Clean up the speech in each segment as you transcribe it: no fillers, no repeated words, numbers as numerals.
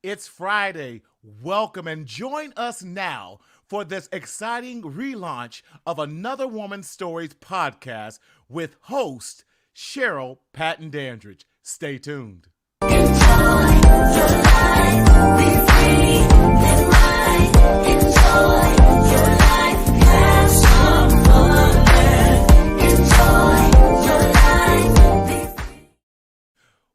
It's Friday. Welcome and join us now for this exciting relaunch of Another Woman's Stories podcast with host Sheryl Patton-Dandridge. Stay tuned. Enjoy your life. Be free. Live life. Enjoy your life. Have some fun. Enjoy your life. Be free.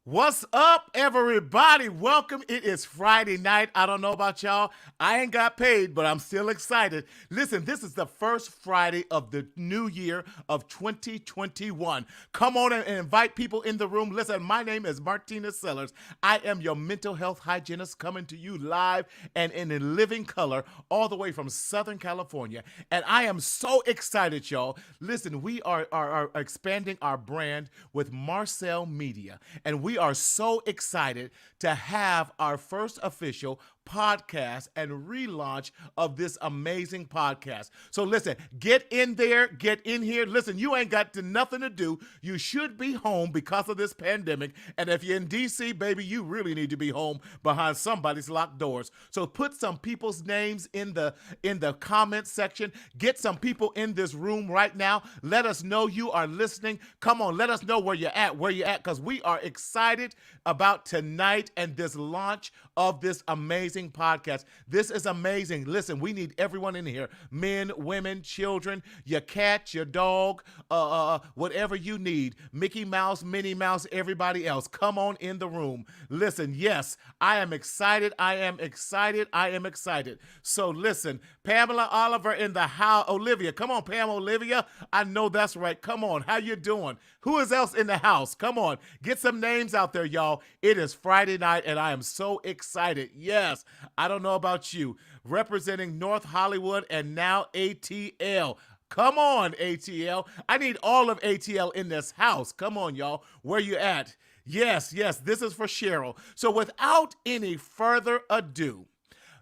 What's up, everybody? Welcome. It is Friday night. I don't know about y'all. I ain't got paid, but I'm still excited. Listen, this is the first Friday of the new year of 2021. Come on and invite people in the room. Listen, my name is Martinez Sellers. I am your mental health hygienist coming to you live and in living color all the way from Southern California. And I am so excited, y'all. Listen, we are expanding our brand with Marcel Media, and we are so excited to have our first official podcast and relaunch of this amazing podcast. So listen, get in there, get in here. Listen, you ain't got nothing to do. You should be home because of this pandemic. And if you're in DC, baby, you really need to be home behind somebody's locked doors. So put some people's names in the comment section. Get some people in this room right now. Let us know you are listening. Come on, let us know where you're at, because we are excited about tonight and this launch of this amazing podcast. This is amazing. Listen, we need everyone in here. Men, women, children, your cat, your dog, whatever you need. Mickey Mouse, Minnie Mouse, everybody else. Come on in the room. Listen, yes, I am excited. I am excited. I am excited. So listen, Pamela Oliver in the house. Olivia, come on, Pam, Olivia. I know that's right. Come on. How you doing? Who is else in the house? Come on. Get some names out there, y'all. It is Friday night, and I am so excited. Yes, I don't know about you. Representing North Hollywood and now ATL. Come on, ATL. I need all of ATL in this house. Come on, y'all. Where you at? Yes, this is for Cheryl. So without any further ado,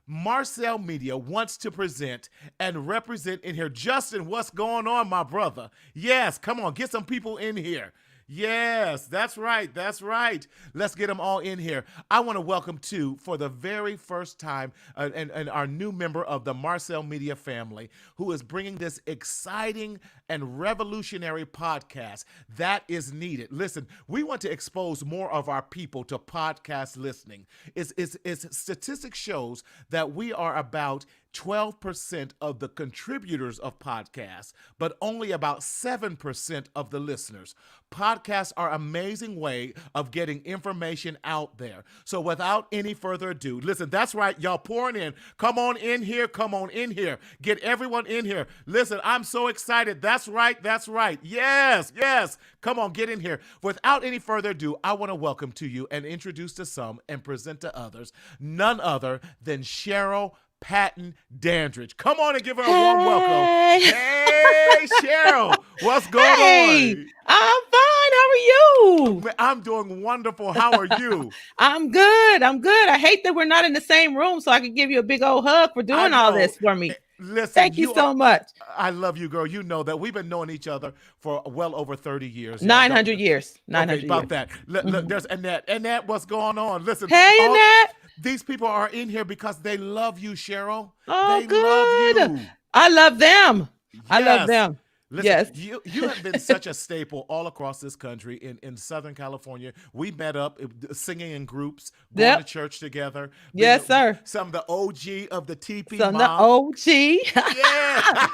Marcel Media wants to present and represent in here. Justin, what's going on, my brother? Yes, come on, get some people in here. Yes, that's right. That's right. Let's get them all in here. I want to welcome for the very first time, and our new member of the Marcel Media family, who is bringing this exciting and revolutionary podcast that is needed. Listen, we want to expose more of our people to podcast listening. Statistics shows that we are about 12% of the contributors of podcasts, but only about 7% of the listeners. Podcasts are an amazing way of getting information out there. So without any further ado, listen, that's right, y'all pouring in. Come on in here. Come on in here. Get everyone in here. Listen, I'm so excited. That's right. That's right. Yes. Come on, get in here. Without any further ado, I want to welcome to you and introduce to some and present to others none other than Sheryl Patton-Dandridge. Come on and give her a warm welcome. Hey, Cheryl, what's going on? I'm fine. How are you? I'm doing wonderful. How are you? I'm good. I hate that we're not in the same room so I can give you a big old hug for doing all this for me. Listen, thank you so much. I love you, girl. You know that we've been knowing each other for well over 30 years. 900 years. 900 okay, about years. that. Look, there's Annette. Annette, what's going on? Listen. Hey, Annette. These people are in here because they love you, Cheryl. Oh, they good. love you. I love them. Yes. I love them. Listen, yes. You have been such a staple all across this country. In Southern California, we met up singing in groups, going to church together. Yes, sir. Some of the OG of the TP Some mob. the OG. Yeah.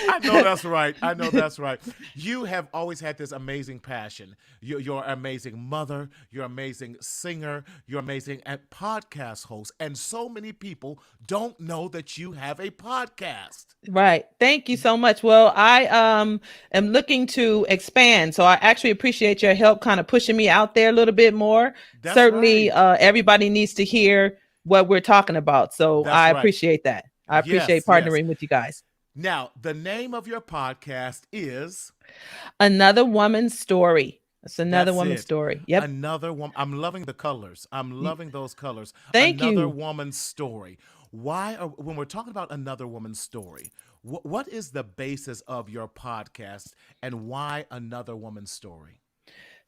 I know that's right. I know that's right. You have always had this amazing passion. You're an amazing mother. You're an amazing singer. You're amazing at podcast host. And so many people don't know that you have a podcast. Right. Thank you so much. Well, I am looking to expand. So I actually appreciate your help kind of pushing me out there a little bit more. That's Certainly, right. Everybody needs to hear what we're talking about. So I appreciate that. I appreciate partnering with you guys. Now, the name of your podcast is Another Woman's Story. It's another woman's story. Yep. Another woman. I'm loving the colors. I'm loving those colors. Thank you. Another woman's story. When we're talking about another woman's story, what is the basis of your podcast and why another woman's story?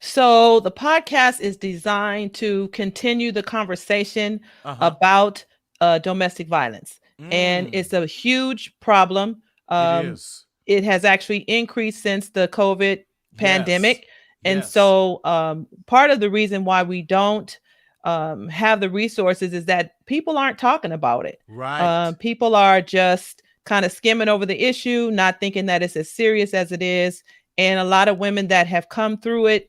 So the podcast is designed to continue the conversation Uh-huh. about domestic violence, and Mm, it's a huge problem. it Um, is. it has actually increased since the COVID Yes. pandemic, and Yes. so part of the reason why we don't have the resources is that people aren't talking about it. Right. People are just kind of skimming over the issue, not thinking that it's as serious as it is. And a lot of women that have come through it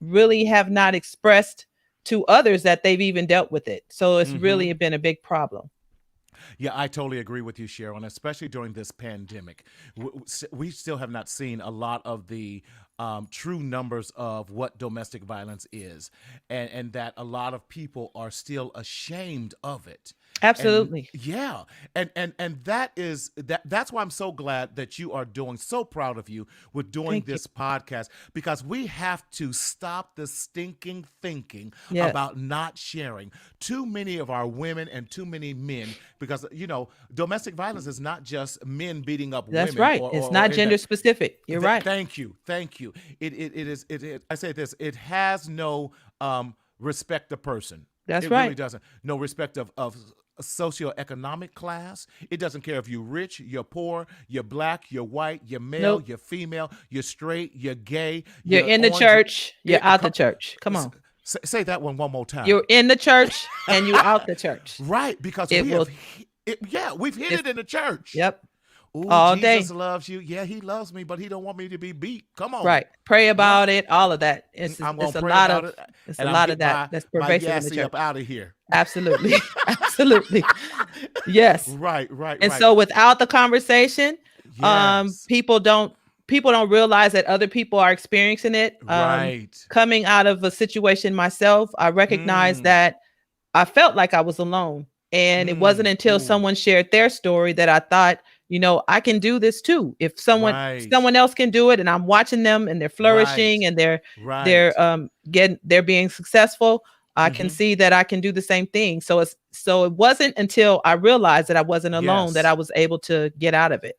really have not expressed to others that they've even dealt with it. So it's Mm-hmm. really been a big problem. Yeah, I totally agree with you, Cheryl, and especially during this pandemic, we still have not seen a lot of the true numbers of what domestic violence is, and that a lot of people are still ashamed of it. And Absolutely. yeah, and that's why I'm so glad that you are doing, so proud of you with doing Thank you. this podcast, because we have to stop the stinking thinking Yes. about not sharing. Too many of our women and too many men, because domestic violence is not just men beating up That's women right. It's or not in gender that. specific. You're right. Thank you, thank you. I say this. It has no respect of person. That's It really right. doesn't. No respect of socioeconomic class. It doesn't care if you're rich, you're poor, you're black, you're white, you're male, Nope. you're female, you're straight, you're gay, You're you're in the orange. church. You're out the Come, church. Come on. say that one more time. You're in the church and you out the church. Right, because It we have will. yeah, we've hit It's it in the church. yep. Oh, All Jesus day. loves you. Yeah, he loves me, but he don't want me to be beat. Come on. Right. Pray Right. about it. All of that. It's I'm it's gonna a pray lot about of it, it's a and I'm lot of getting that my that's my pervasive in the Yassie church. up out of here. Absolutely. Absolutely. Yes. Right, right, And right. so without the conversation, Yes. people don't realize that other people are experiencing it. Right. Coming out of a situation myself, I recognized Mm. that I felt like I was alone. And it wasn't Mm. until Ooh. someone shared their story that I thought, I can do this too. If someone Right. someone else can do it and I'm watching them and they're flourishing Right. and they're Right. they're um they're being successful, I can Mm-hmm. see that I can do the same thing. So it wasn't until I realized that I wasn't alone that I Yes. was able to get out of it.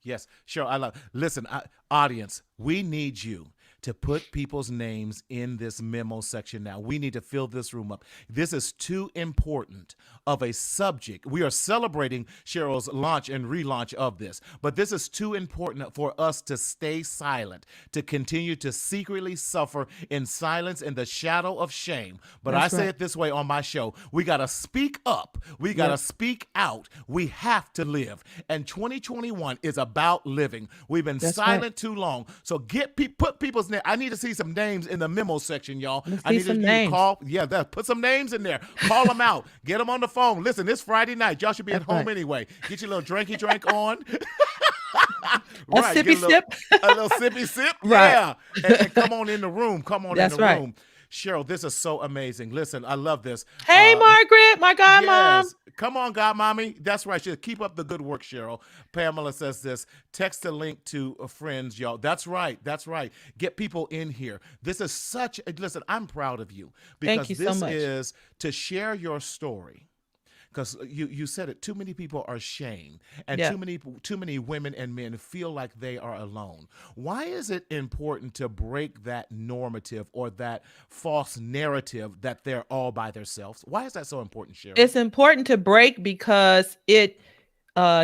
Yes, sure. I love. Listen, audience, we need you to put people's names in this memo section now. We need to fill this room up. This is too important of a subject. We are celebrating Cheryl's launch and relaunch of this, but this is too important for us to stay silent, to continue to secretly suffer in silence in the shadow of shame. But I That's say right. it this way on my show: we got to speak up. We got to Yep. speak out. We have to live. And 2021 is about living. We've been That's right. silent too long. So put people's name. I need to see some names in the memo section, y'all. Let's I see need some you to names. call. Yeah, put some names in there. Call them out. Get them on the phone. Listen, it's Friday night. Y'all should be at That's home right. anyway. Get your little drinky drink on. A Right. sippy sip. A little sippy sip. Right. Yeah. And come on in the room. Come on in the That's right. room. Cheryl, this is so amazing. Listen, I love this. Hey, Margaret, my godmom. Yes. Come on, God, mommy. That's right. Keep up the good work, Cheryl. Pamela says this. Text a link to friends, y'all. That's right. That's right. Get people in here. This is listen, I'm proud of you Thank because you so this much. is to share your story. Because you said it, too many people are ashamed, and Yeah. too many women and men feel like they are alone. Why is it important to break that normative or that false narrative that they're all by themselves? Why is that so important, Cheryl? It's important to break because it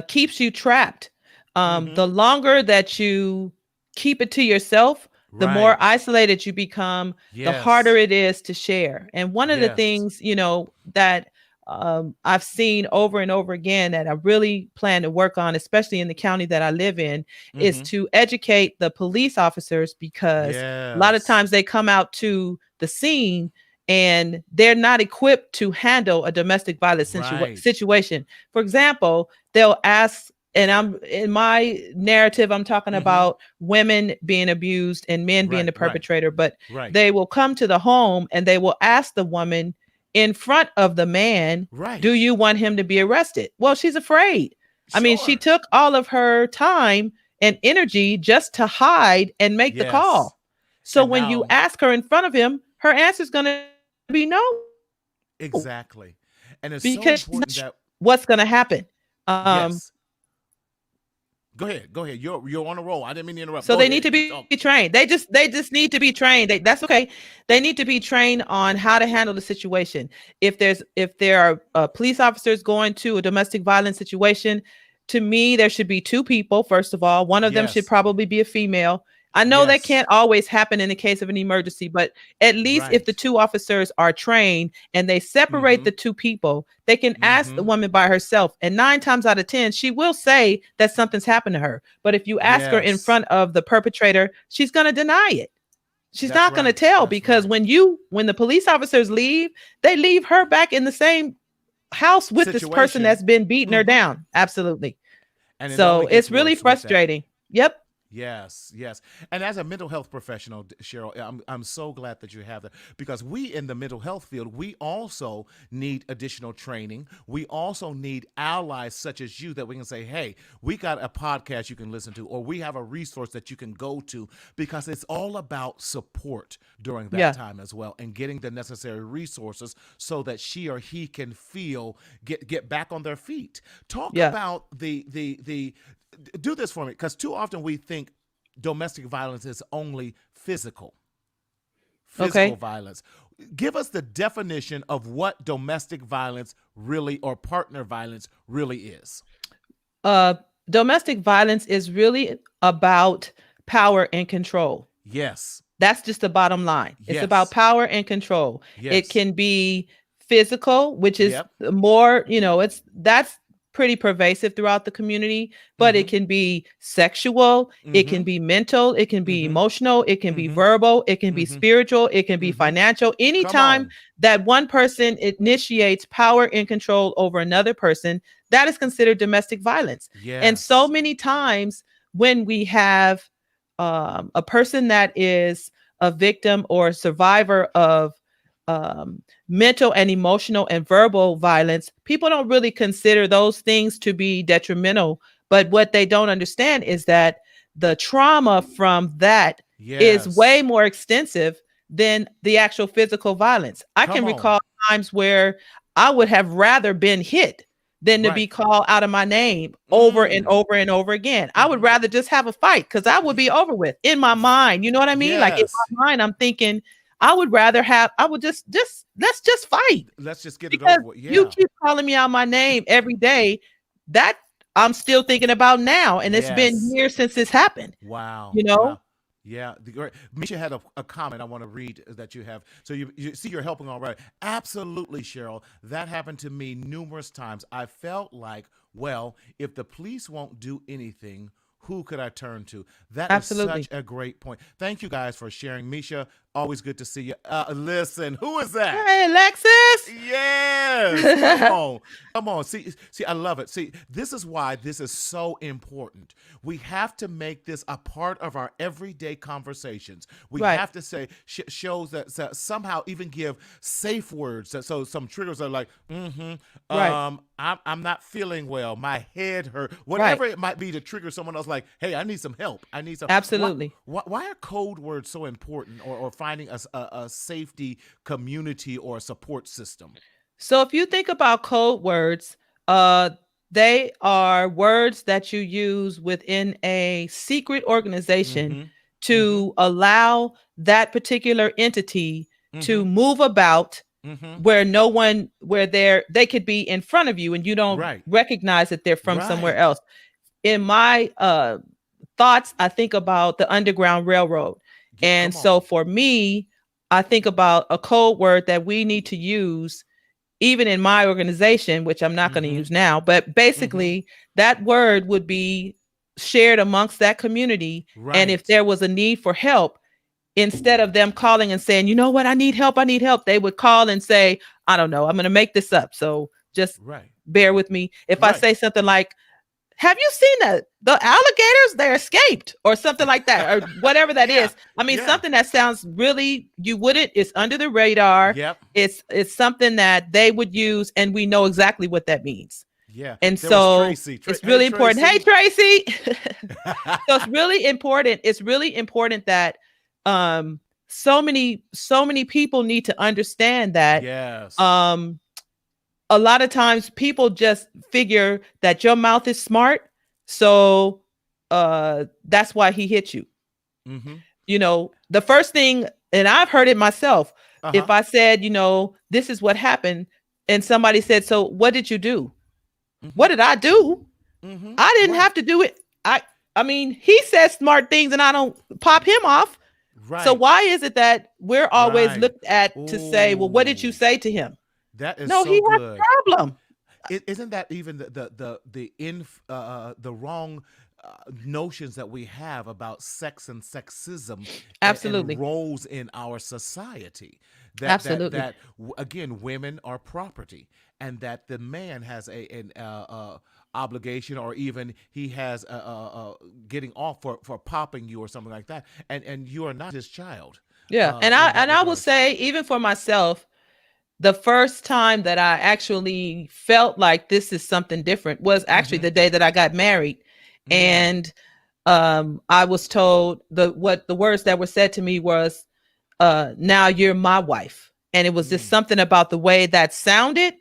keeps you trapped. Mm-hmm. The longer that you keep it to yourself, the more Right. isolated you become, the harder Yes. it is to share. And one of the Yes. things, that I've seen over and over again that I really plan to work on, especially in the county that I live in, is Mm-hmm. to educate the police officers because a lot of Yes. times they come out to the scene and they're not equipped to handle a domestic violence Right. situation. For example, they'll ask, and I'm in my narrative, I'm talking Mm-hmm. about women being abused and men being Right. the Right. perpetrator, but Right. they will come to the home and they will ask the woman in front of the man, do Right. you want him to be arrested? Well, she's afraid. I mean, she Sure. took all of her time and energy just to hide and make the Yes. call. So And when you now, ask her in front of him, her answer is going to be no, exactly. And it's so because she's not important sure that, what's going to happen. Um, yes. Go ahead. Go ahead. You're on a roll. I didn't mean to interrupt. So Go they ahead. need to be trained. They just need to be trained. That's okay. They need to be trained on how to handle the situation. If there are police officers going to a domestic violence situation, to me there should be two people. First of all, one of them should Yes. probably be a female. I know that Yes. can't always happen in the case of an emergency, but at least if the Right. two officers are trained and they separate the two people, they can ask the woman by herself. And 9 times out of 10, she will say that something's happened to her. But if you ask her in Yes. front of the perpetrator, she's going to deny it. She's That's not going to right. tell That's because right. when the police officers leave, they leave her back in the same house with this person Situation. that's been beating her Mhm. down. Absolutely. And it So only gets it's really worse with that. frustrating. Yep. Yes, yes. And as a mental health professional, Cheryl, I'm so glad that you have that because we in the mental health field, we also need additional training. We also need allies such as you that we can say, hey, we got a podcast you can listen to, or we have a resource that you can go to because it's all about support during that Yeah. time as well and getting the necessary resources so that she or he can get back on their feet. Talk Yeah. about the do this for me because too often we think domestic violence is only physical Okay. violence. Give us the definition of what domestic violence really or partner violence really is. Domestic violence is really about power and control. Yes. That's just the bottom line. It's about Yes. power and control. Yes. It can be physical, which is Yep. more, that's pretty pervasive throughout the community, but it can be sexual, it can be mental, it can be emotional, it can be verbal, it can be spiritual, it can be financial. Come Anytime on. that one person initiates power and control over another person, that is considered domestic violence. And so Yes. many times when we have a person that is a victim or survivor of mental and emotional and verbal violence, people don't really consider those things to be detrimental. But what they don't understand is that the trauma from that is way Yes. more extensive than the actual physical violence. I can Come on. recall times where I would have rather been hit than to be Right. called out of my name over and Mm. over and over again. I would rather just have a fight because I would be over with in my mind. You know what I mean? Like in Yes. my mind, I'm thinking I would just let's just fight Let's just get it because over with. you Yeah. keep calling me out my name every day. That I'm still thinking about now, and it's been Yes. years since this happened. Wow. You know? Wow. Yeah. The great Misha had a comment I want to read that you have. So you see you're helping all right. Absolutely, Cheryl. That happened to me numerous times. I felt like, well, if the police won't do anything, who could I turn to? That is Absolutely. such a great point. Thank you guys for sharing. Misha, always good to see you. Listen, who is that? Hey, Alexis. Yes. Come on. Come on. See, I love it. See, this is why this is so important. We have to make this a part of our everyday conversations. We Right. have to say shows that somehow even give safe words. So some triggers are like, Right. I'm not feeling well. My head hurt. Whatever it might be to trigger someone else like, hey, I need some help. I need some. Absolutely. Why are code words so important or finding a safety community or a support system? So if you think about code words, they are words that you use within a secret organization Mm-hmm. to allow that particular entity to Mm-hmm. move about Mm-hmm. where they could be in front of you and you don't Right. recognize that they're from somewhere Right. else. In my thoughts, I think about the Underground Railroad. And Come so on. for me, I think about a code word that we need to use even in my organization, which I'm not going to Mm-hmm. use now, but basically that word would be shared amongst that community. And if Right. there was a need for help, instead of them calling and saying, you know what, I need help, they would call and say, I don't know, I'm going to make this up. So just Right. bear with me. If I Right. say something like, have you seen the alligators? They escaped or something like that, or whatever that Yeah. is. I mean, Yeah. something that sounds really, it's under the radar. Yep. It's something that they would use and we know exactly what that means. Yeah. And There was so Tracy. it's Hey, really important. Hey, Tracy. Tracy. So it's really important. It's really important that so many people need to understand that Yes. a lot of times people just figure that your mouth is smart. So that's why he hit you. Mm-hmm. You know, the first thing, and I've heard it myself. If I said, you know, this is what happened, and somebody said, so what did you do? Mm-hmm. What did I do? Mm-hmm. I didn't have to do it. I mean, he says smart things and I don't pop him off. Right. So why is it that we're always looked at to say, well, what did you Ooh. say to him? That is No, so he has good. a problem. Isn't that even the wrong notions that we have about sex and sexism Absolutely. and roles in our society? Absolutely. Again, women are property, and that the man has an obligation, or even he has getting off for popping you or something like that, and you are not his child. Yeah, and I will say, even for myself, the first time that I actually felt like this is something different was actually the day that I got married. And I was told the words that were said to me was, now you're my wife. And it was just something about the way that sounded.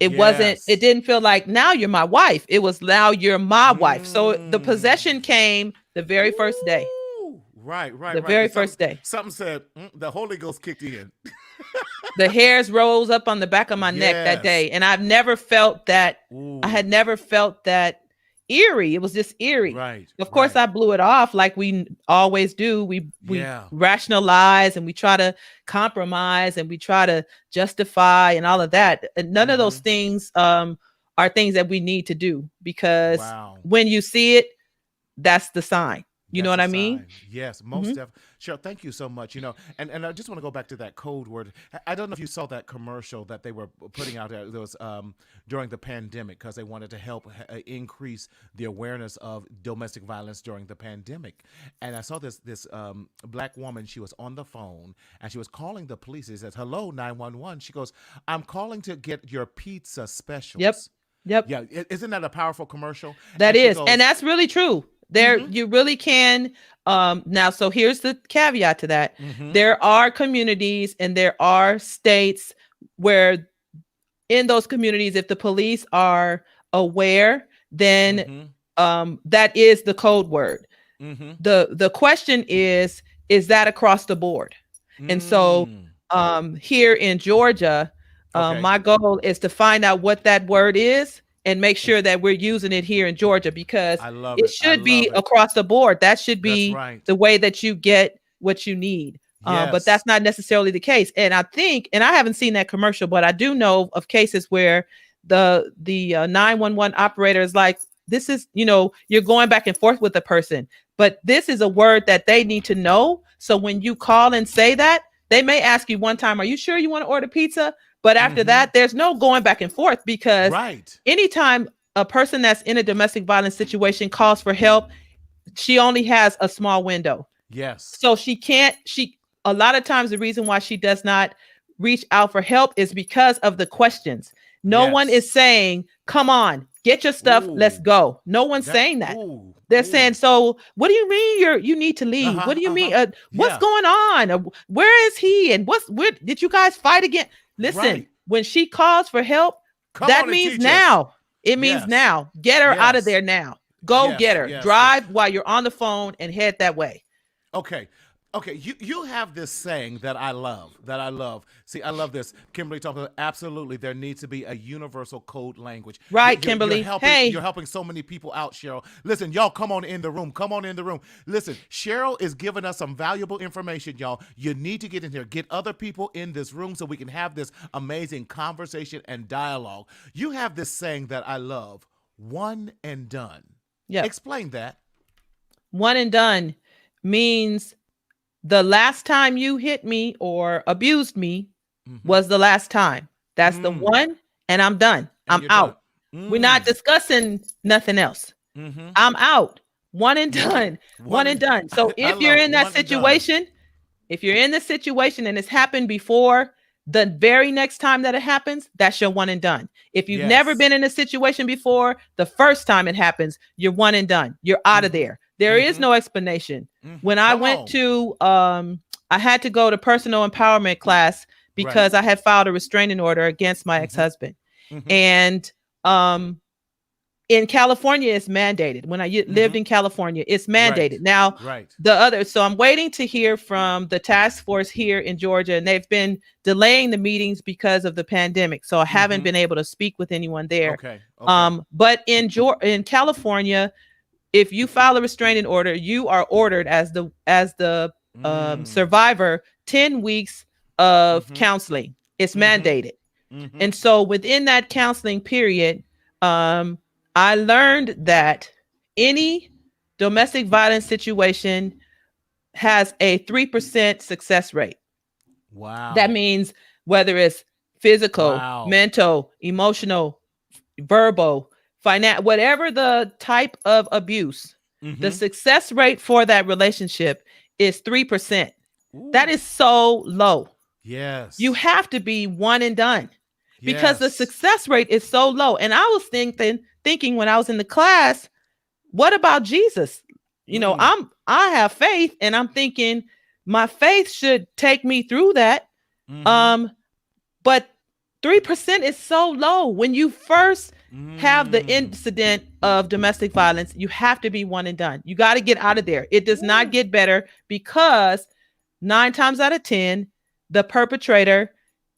It didn't feel like now you're my wife. It was now you're my wife. So the possession came the very first day. Right. The very first day. Something said, the Holy Ghost kicked in. The hairs rose up on the back of my neck that day. And I've never felt that. I had never felt that eerie. It was just eerie. Right. Of course, I blew it off like we always do. We rationalize and we try to compromise and we try to justify and all of that. And none of those things are things that we need to do, because when you see it, that's the sign. You know what I mean? Yes, most definitely. Cheryl, thank you so much. You know, and I just want to go back to that code word. I don't know if you saw that commercial that they were putting out there. It was during the pandemic, because they wanted to help increase the awareness of domestic violence during the pandemic. And I saw this black woman. She was on the phone and she was calling the police. She says, "Hello, 911." She goes, "I'm calling to get your pizza specials." Yep. Yeah. Isn't that a powerful commercial? That is, and that's really true. There, you really can. Now, so here's the caveat to that. There are communities and there are states where, in those communities, if the police are aware, then that is the code word. The question is that across the board? And so here in Georgia, my goal is to find out what that word is and make sure that we're using it here in Georgia, because it should be across the board. That should be the way that you get what you need. But that's not necessarily the case. And I think, and I haven't seen that commercial, but I do know of cases where the 911 operator is like, this is, you know, you're going back and forth with the person, but this is a word that they need to know. So when you call and say that, they may ask you one time, are you sure you want to order pizza? But after that, there's no going back and forth, because anytime a person that's in a domestic violence situation calls for help, she only has a small window. Yes. So a lot of times the reason why she does not reach out for help is because of the questions. No one is saying, come on, get your stuff, let's go. No one's saying that. They're saying, so what do you mean you need to leave? What do you mean? What's going on? Where is he? And where did you guys fight again? Listen, when she calls for help, that means now. It means now. Get her out of there now. Go get her. Drive while you're on the phone and head that way. Okay. You have this saying that I love. See, I love this. Kimberly talked about, absolutely, there needs to be a universal code language. Right, Kimberly. You're helping so many people out, Cheryl. Listen, y'all, come on in the room. Listen, Cheryl is giving us some valuable information, y'all. You need to get in here. Get other people in this room so we can have this amazing conversation and dialogue. You have this saying that I love, one and done. Yeah. Explain that. One and done means the last time you hit me or abused me was the last time. That's the one, and I'm done. I'm out. We're not discussing nothing else. I'm out. One and done. One and done. So if you're in that situation, if you're in this situation and it's happened before, the very next time that it happens, that's your one and done. If you've never been in a situation before, the first time it happens, you're one and done. You're out of there. There is no explanation. When I went to, I had to go to personal empowerment class because I had filed a restraining order against my ex-husband. And In California, it's mandated. When I lived in California, it's mandated. Right. Now, Right. so I'm waiting to hear from the task force here in Georgia, and they've been delaying the meetings because of the pandemic. So I haven't been able to speak with anyone there. Okay. Okay. But in California, if you file a restraining order, you are ordered as the survivor 10 weeks of counseling. It's mandated. And so within that counseling period, I learned that any domestic violence situation has a 3% success rate. Wow. That means whether it's physical, Wow. mental, emotional, verbal, whatever the type of abuse, the success rate for that relationship is 3%. That is so low. Yes. You have to be one and done because the Yes. success rate is so low. And I was thinking when I was in the class, what about Jesus? You know, I have faith, and I'm thinking my faith should take me through that. But 3% is so low. When you first have the incident of domestic violence, you have to be one and done. You got to get out of there. It does not get better because 9 times out of 10, the perpetrator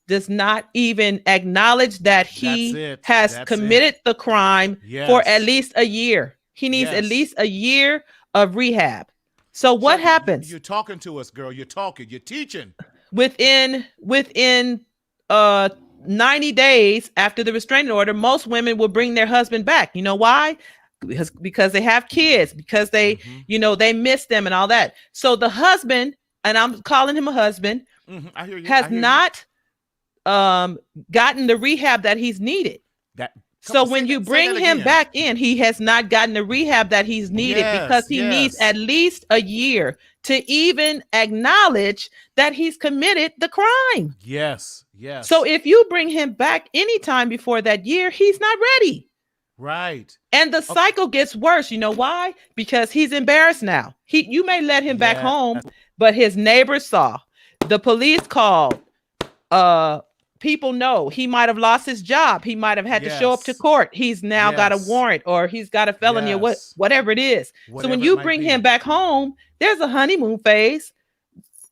does not even acknowledge that he has committed the crime for at least a year. He needs at least a year of rehab. So what happens? You're talking to us, girl. You're talking. You're teaching. Within 90 days after the restraining order, most women will bring their husband back. You know why? Because they have kids, because they, they miss them and all that. So the husband, and I'm calling him a husband, I hear you. has not gotten the rehab that he's needed. So when you bring him back in, he has not gotten the rehab that he's needed because he needs at least a year to even acknowledge that he's committed the crime. Yes, yes. So if you bring him back anytime before that year, he's not ready. Right. And the cycle gets worse. You know why? Because he's embarrassed now. You may let him back home, but his neighbors saw, the police called, people know he might have lost his job. He might have had to show up to court. He's now got a warrant, or he's got a felony, or whatever it is. So when you bring him back home, there's a honeymoon phase.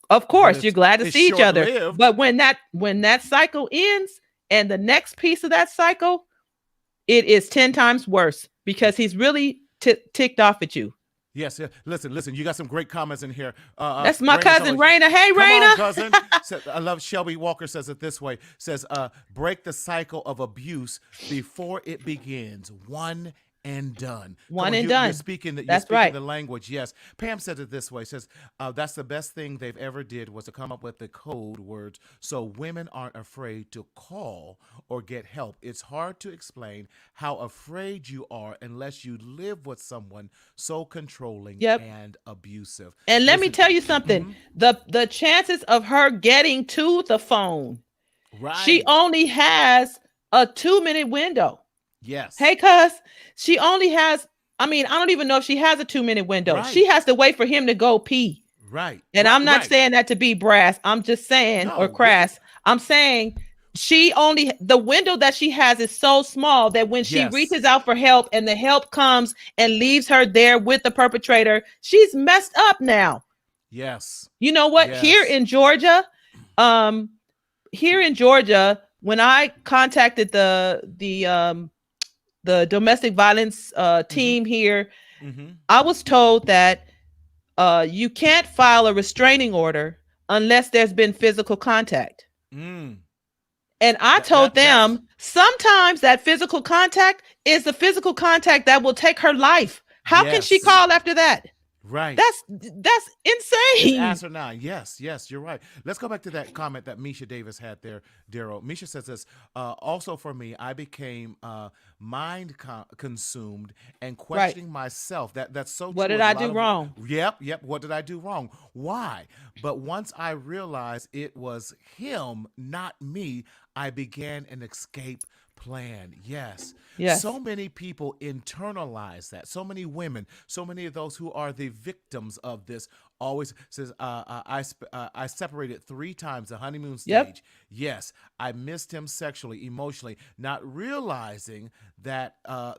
Of course, you're glad to see each other. But when that cycle ends and the next piece of that cycle, it is 10 times worse because he's really ticked off at you. Yes. Listen. You got some great comments in here. That's my cousin, Raina. Hey, Raina. Cousin. I love Shelby Walker says it this way. Says, break the cycle of abuse before it begins. One and done. One and done. You're speaking the language. Yes. Pam said it this way. Says, that's the best thing they've ever did was to come up with the code words so women aren't afraid to call or get help. It's hard to explain how afraid you are unless you live with someone so controlling and abusive. And let me tell you something. The chances of her getting to the phone, she only has a 2-minute window. Yes. Hey, cuz she only has, I don't even know if she has a 2-minute window. Right. She has to wait for him to go pee. Right. And I'm not saying that to be brass. I'm just saying, or crass. I'm saying the window that she has is so small that when she reaches out for help and the help comes and leaves her there with the perpetrator, she's messed up now. Yes. You know what? Yes. Here in Georgia, when I contacted the domestic violence team here, I was told that you can't file a restraining order unless there's been physical contact. And I told them sometimes that physical contact is the physical contact that will take her life. How can she call after that? Right. That's insane. Asinine. Yes, you're right. Let's go back to that comment that Misha Davis had there, Daryl. Misha says this, also for me, I became mind consumed and questioning myself. That's so true. What did I do wrong? Yep. What did I do wrong? Why? But once I realized it was him, not me, I began an escape plan. Yes. Yes. So many people internalize that. So many women, so many of those who are the victims of this always says, I separated 3 times the honeymoon Yep. stage. Yes, I missed him sexually, emotionally, not realizing that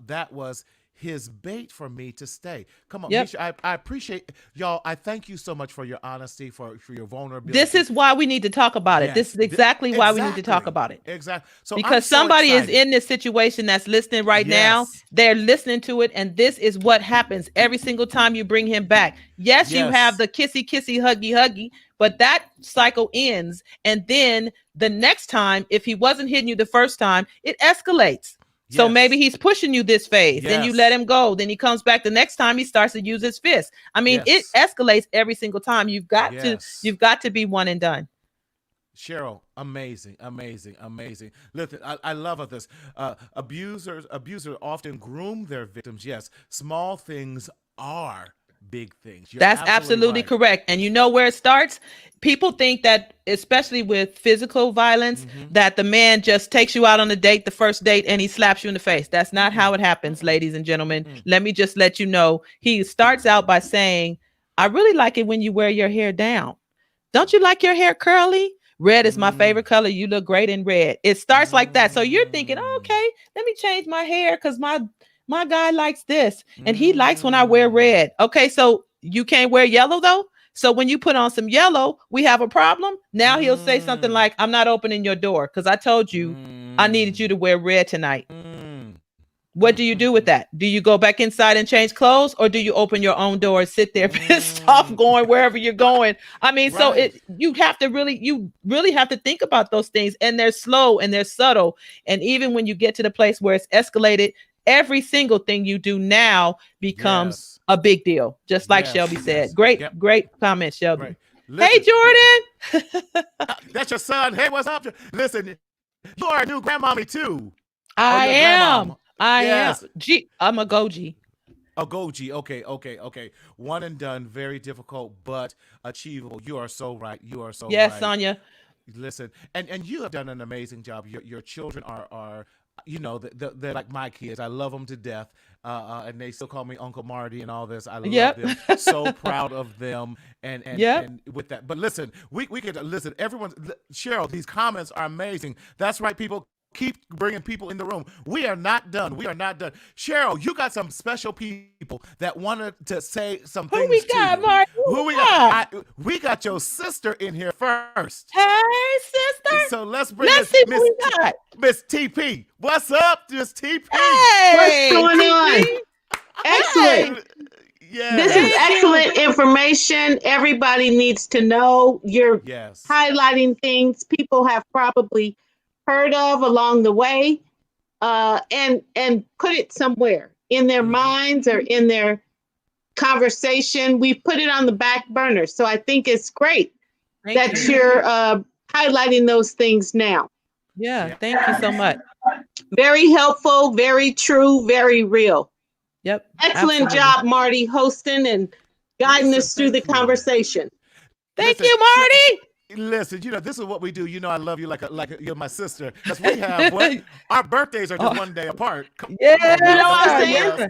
that was his bait for me to stay. Come on, Yep. Misha, I appreciate y'all. I thank you so much for your honesty, for your This vulnerability. is why we need to talk about it. This Yes, is exactly why we need to talk exactly. about it. Exactly. So I'm Because so somebody is excited. in this situation that's listening right now. Yes. They're listening to it, and this is what happens every single time you bring him back. Yes, you have Yes. the kissy, kissy, huggy, huggy, but that cycle ends. And then the next time, if he wasn't hitting you the first time, it escalates. So maybe Yes. he's pushing you this phase. Then you let Yes. him go. Then he comes back the next time, he starts to use his fist. I mean, it Yes. escalates every single time. Yes. You've got to be one and done. Cheryl, amazing, amazing, amazing. Listen, I love this. Abusers often groom their victims. Yes, small things are big things. You're That's absolutely absolutely right. correct. And you know where it starts? People think that, especially with physical violence, Mm-hmm. that the man just takes you out on a date, the first date, and he slaps you in the face. That's not Mm-mm. how it happens, Mm-mm. ladies and gentlemen. Mm-mm. Let me just let you know. He starts out by saying, I really like it when you wear your hair down. Don't you like your hair curly? Red is my Mm. favorite color. You look great in red. It starts like that. So you're thinking, oh, Mm. okay, let me change my hair because my guy likes this and he likes when I wear Mm. red. Okay, so you can't wear yellow though. So when you put on some yellow, we have a problem. Now he'll say something Mm. like, I'm not opening your door because I told you I needed you Mm. to wear red tonight. Mm. What do you do with that? Do you go back inside and change clothes, or do you open your own door and sit there pissed off Mm. going wherever you're going? I mean, so Right. you really have to think about those things, and they're slow and they're subtle. And even when you get to the place where it's escalated, every single thing you do now becomes Yes. a big deal. Just like Yes. Shelby said. Yes. Great, Yep. great comment, Shelby. Right. Hey, Listen, Jordan. that's your son. Hey, what's up? Listen, you are a new grandmommy too. Oh, I you're a am. grandmom. I am. Yes. I'm a goji. A goji. Okay, okay, okay. One and done. Very difficult, but achievable. You are so right. You are so Yes, right. Sonia. Listen, and you have done an amazing job. Your children are they're like my kids. I love them to death, and they still call me Uncle Marty and all this. I love Yep. them. So proud of them, Yep. and with that. But listen, we could listen. Everyone, Cheryl, these comments are amazing. That's right, people. Keep bringing people in the room. We are not done. We are not done. Cheryl, you got some special people that wanted to say some Who we things to got, you. Mark? Who Who we we got? got? We got your sister in here first. Hey, sister. So let's bring Let's in see what we got. Miss TP. What's up, Miss TP? What's Hey, going on? TP. Excellent. Hey. This is Yes. Thank you. excellent information. Everybody needs to know. You're Yes. highlighting things people have probably heard of along the way, and put it somewhere in their Mm-hmm. minds or in their conversation. We put it on the back burner. So I think it's great Thank that you. you're highlighting those things now. Yeah, Yeah. thank you so much. Very helpful, very true, very real. Yep. Excellent Absolutely. job, Marty, hosting and guiding Listen, us through the thank you. conversation. Thank Listen, you, Marty. listen. This is what we do. I love you you're my sister. Because we have what our birthdays are just Oh, 1 day apart. Come yes, on You now, know what don't I'm play saying? with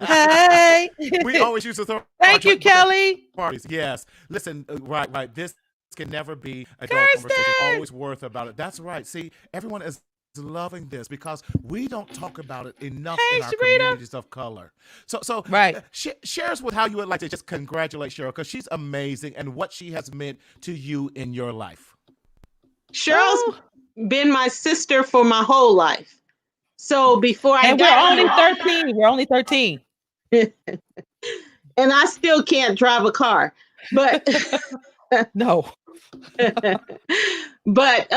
us. Hey. We always used to throw our Thank you, joint birthday Kelly. parties. Yes. Listen, right. This can never be a dull conversation. Kirsten. Always worth about it. That's right. See, everyone is loving this because we don't talk about it enough Hey, in our Sharita. communities of color. So Right. share us with how you would like to just congratulate Cheryl because she's amazing and what she has meant to you in your life. Cheryl's Oh, been my sister for my whole life. So before I and we're got only 13. We're only 13. here, and I still can't drive a car, but No. but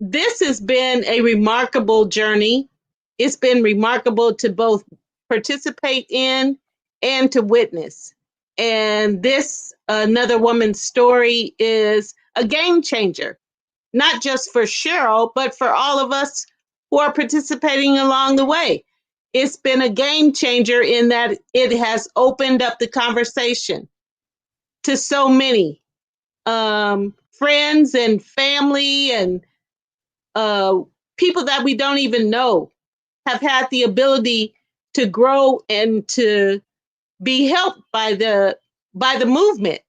this has been a remarkable journey. It's been remarkable to both participate in and to witness. And this Another Woman's Story is a game changer, not just for Cheryl, but for all of us who are participating along the way. It's been a game changer in that it has opened up the conversation to so many friends and family and people that we don't even know have had the ability to grow and to be helped by the movement.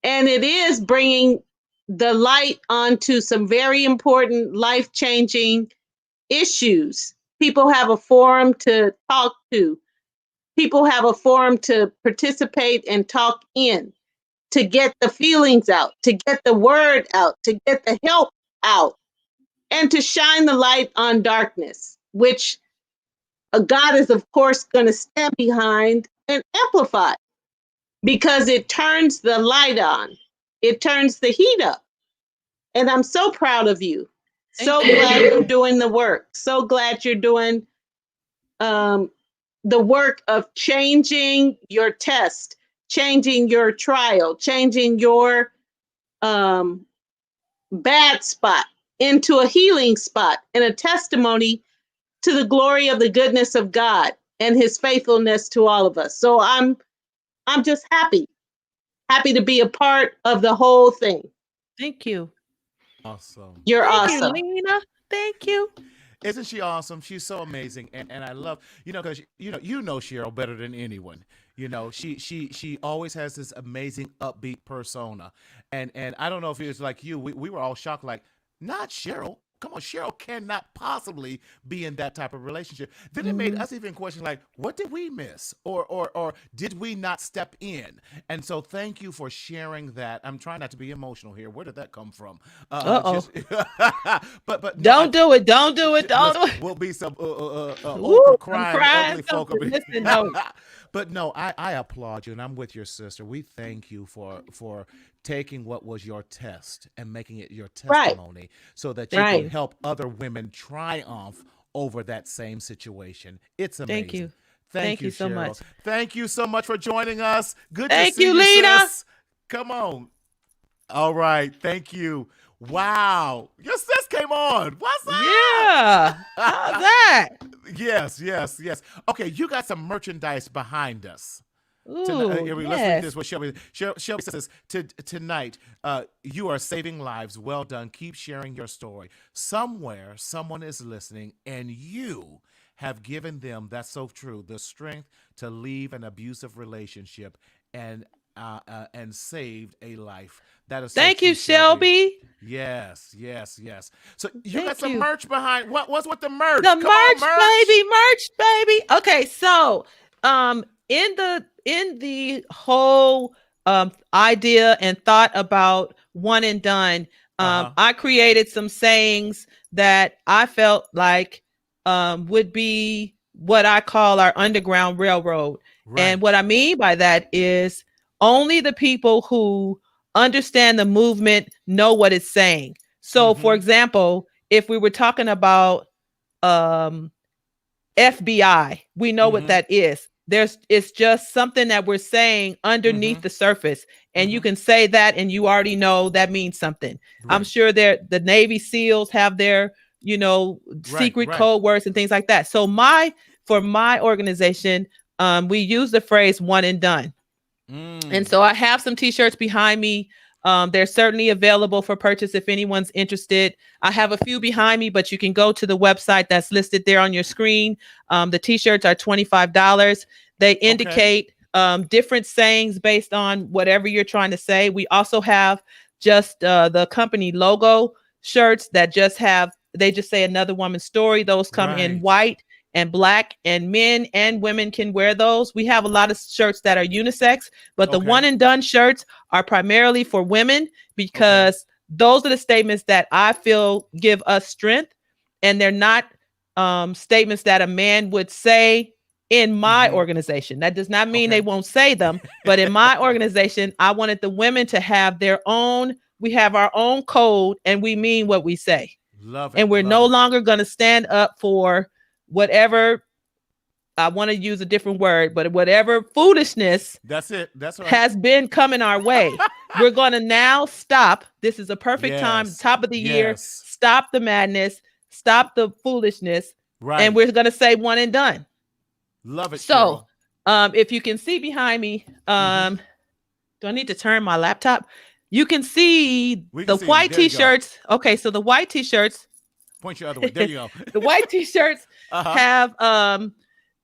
And it is bringing the light onto some very important life-changing issues. People have a forum to talk to. People have a forum to participate and talk in, to get the feelings out, to get the word out, to get the help out, and to shine the light on darkness, which God is, of course, going to stand behind and amplify, because it turns the light on. It turns the heat up. And I'm so proud of you. So glad you're doing the work. So glad you're doing the work of changing your test, changing your trial, changing your bad spot into a healing spot and a testimony to the glory of the goodness of God and his faithfulness to all of us. So I'm just happy to be a part of the whole thing. Thank you. Awesome. You're Thank awesome. you, Lena. Thank you. Isn't she awesome? She's so amazing, and I love, because you know Cheryl better than anyone. She always has this amazing upbeat persona, and I don't know if it was like you. We were all shocked, like, not Cheryl. Come on, Cheryl cannot possibly be in that type of relationship. Then it made us even question, like, what did we miss, or did we not step in? And so, thank you for sharing that. I'm trying not to be emotional here. Where did that come from? But Don't do it. Don't do it. Don't do it. We'll be some Ooh, crying ugly folk over here. Listen, no. But no, I applaud you, and I'm with your sister. We thank you for taking what was your test and making it your testimony, so that you can help other women triumph over that same situation. It's amazing. Thank you. Thank you so Cheryl. much. Thank you so much for joining us. Good Thank to see you, you, Lena. sis. Come on. All right. Thank you. Wow. Your sis came on. What's up? Yeah. How's that? Yes. Okay, you got some merchandise behind us. Ooh, Let's read this. yes. What Shelby says, tonight, you are saving lives. Well done. Keep sharing your story. Somewhere, someone is listening, and you have given them, that's so true, the strength to leave an abusive relationship and saved a life. That is so Thank true, you, Shelby. Yes. So you Thank got some you. merch behind. What's with the merch? The Come on, merch, baby. Okay, so in the whole idea and thought about one and done, I created some sayings that I felt like would be what I call our underground railroad. Right. And what I mean by that is only the people who understand the movement know what it's saying. So, for example, if we were talking about FBI, we know what that is. It's just something that we're saying underneath the surface, and you can say that and you already know that means something. Right. I'm sure the Navy SEALs have their secret code words and things like that. So for my organization, we use the phrase one and done. And so I have some t-shirts behind me. They're certainly available for purchase if anyone's interested. I have a few behind me, but you can go to the website that's listed there on your screen. The t-shirts are $25. They indicate different sayings based on whatever you're trying to say. We also have just the company logo shirts that they just say another woman's story. Those come in white and black, and men and women can wear those. We have a lot of shirts that are unisex, but the one and done shirts are primarily for women, because those are the statements that I feel give us strength, and they're not statements that a man would say in my organization. That does not mean they won't say them, but in my organization, I wanted the women to have their own. We have our own code, and we mean what we say. Love it. And we're no longer going to stand up for whatever, I want to use a different word, but whatever foolishness that's right, has been coming our way. We're going to now stop. This is a perfect time, top of the year. Stop the madness, stop the foolishness. And we're going to say one and done. Love it. So if you can see behind me, do I need to turn my laptop? You can see the white t-shirts. Okay, so the white t-shirts Point your other way. There you go. The white t-shirts Uh-huh. have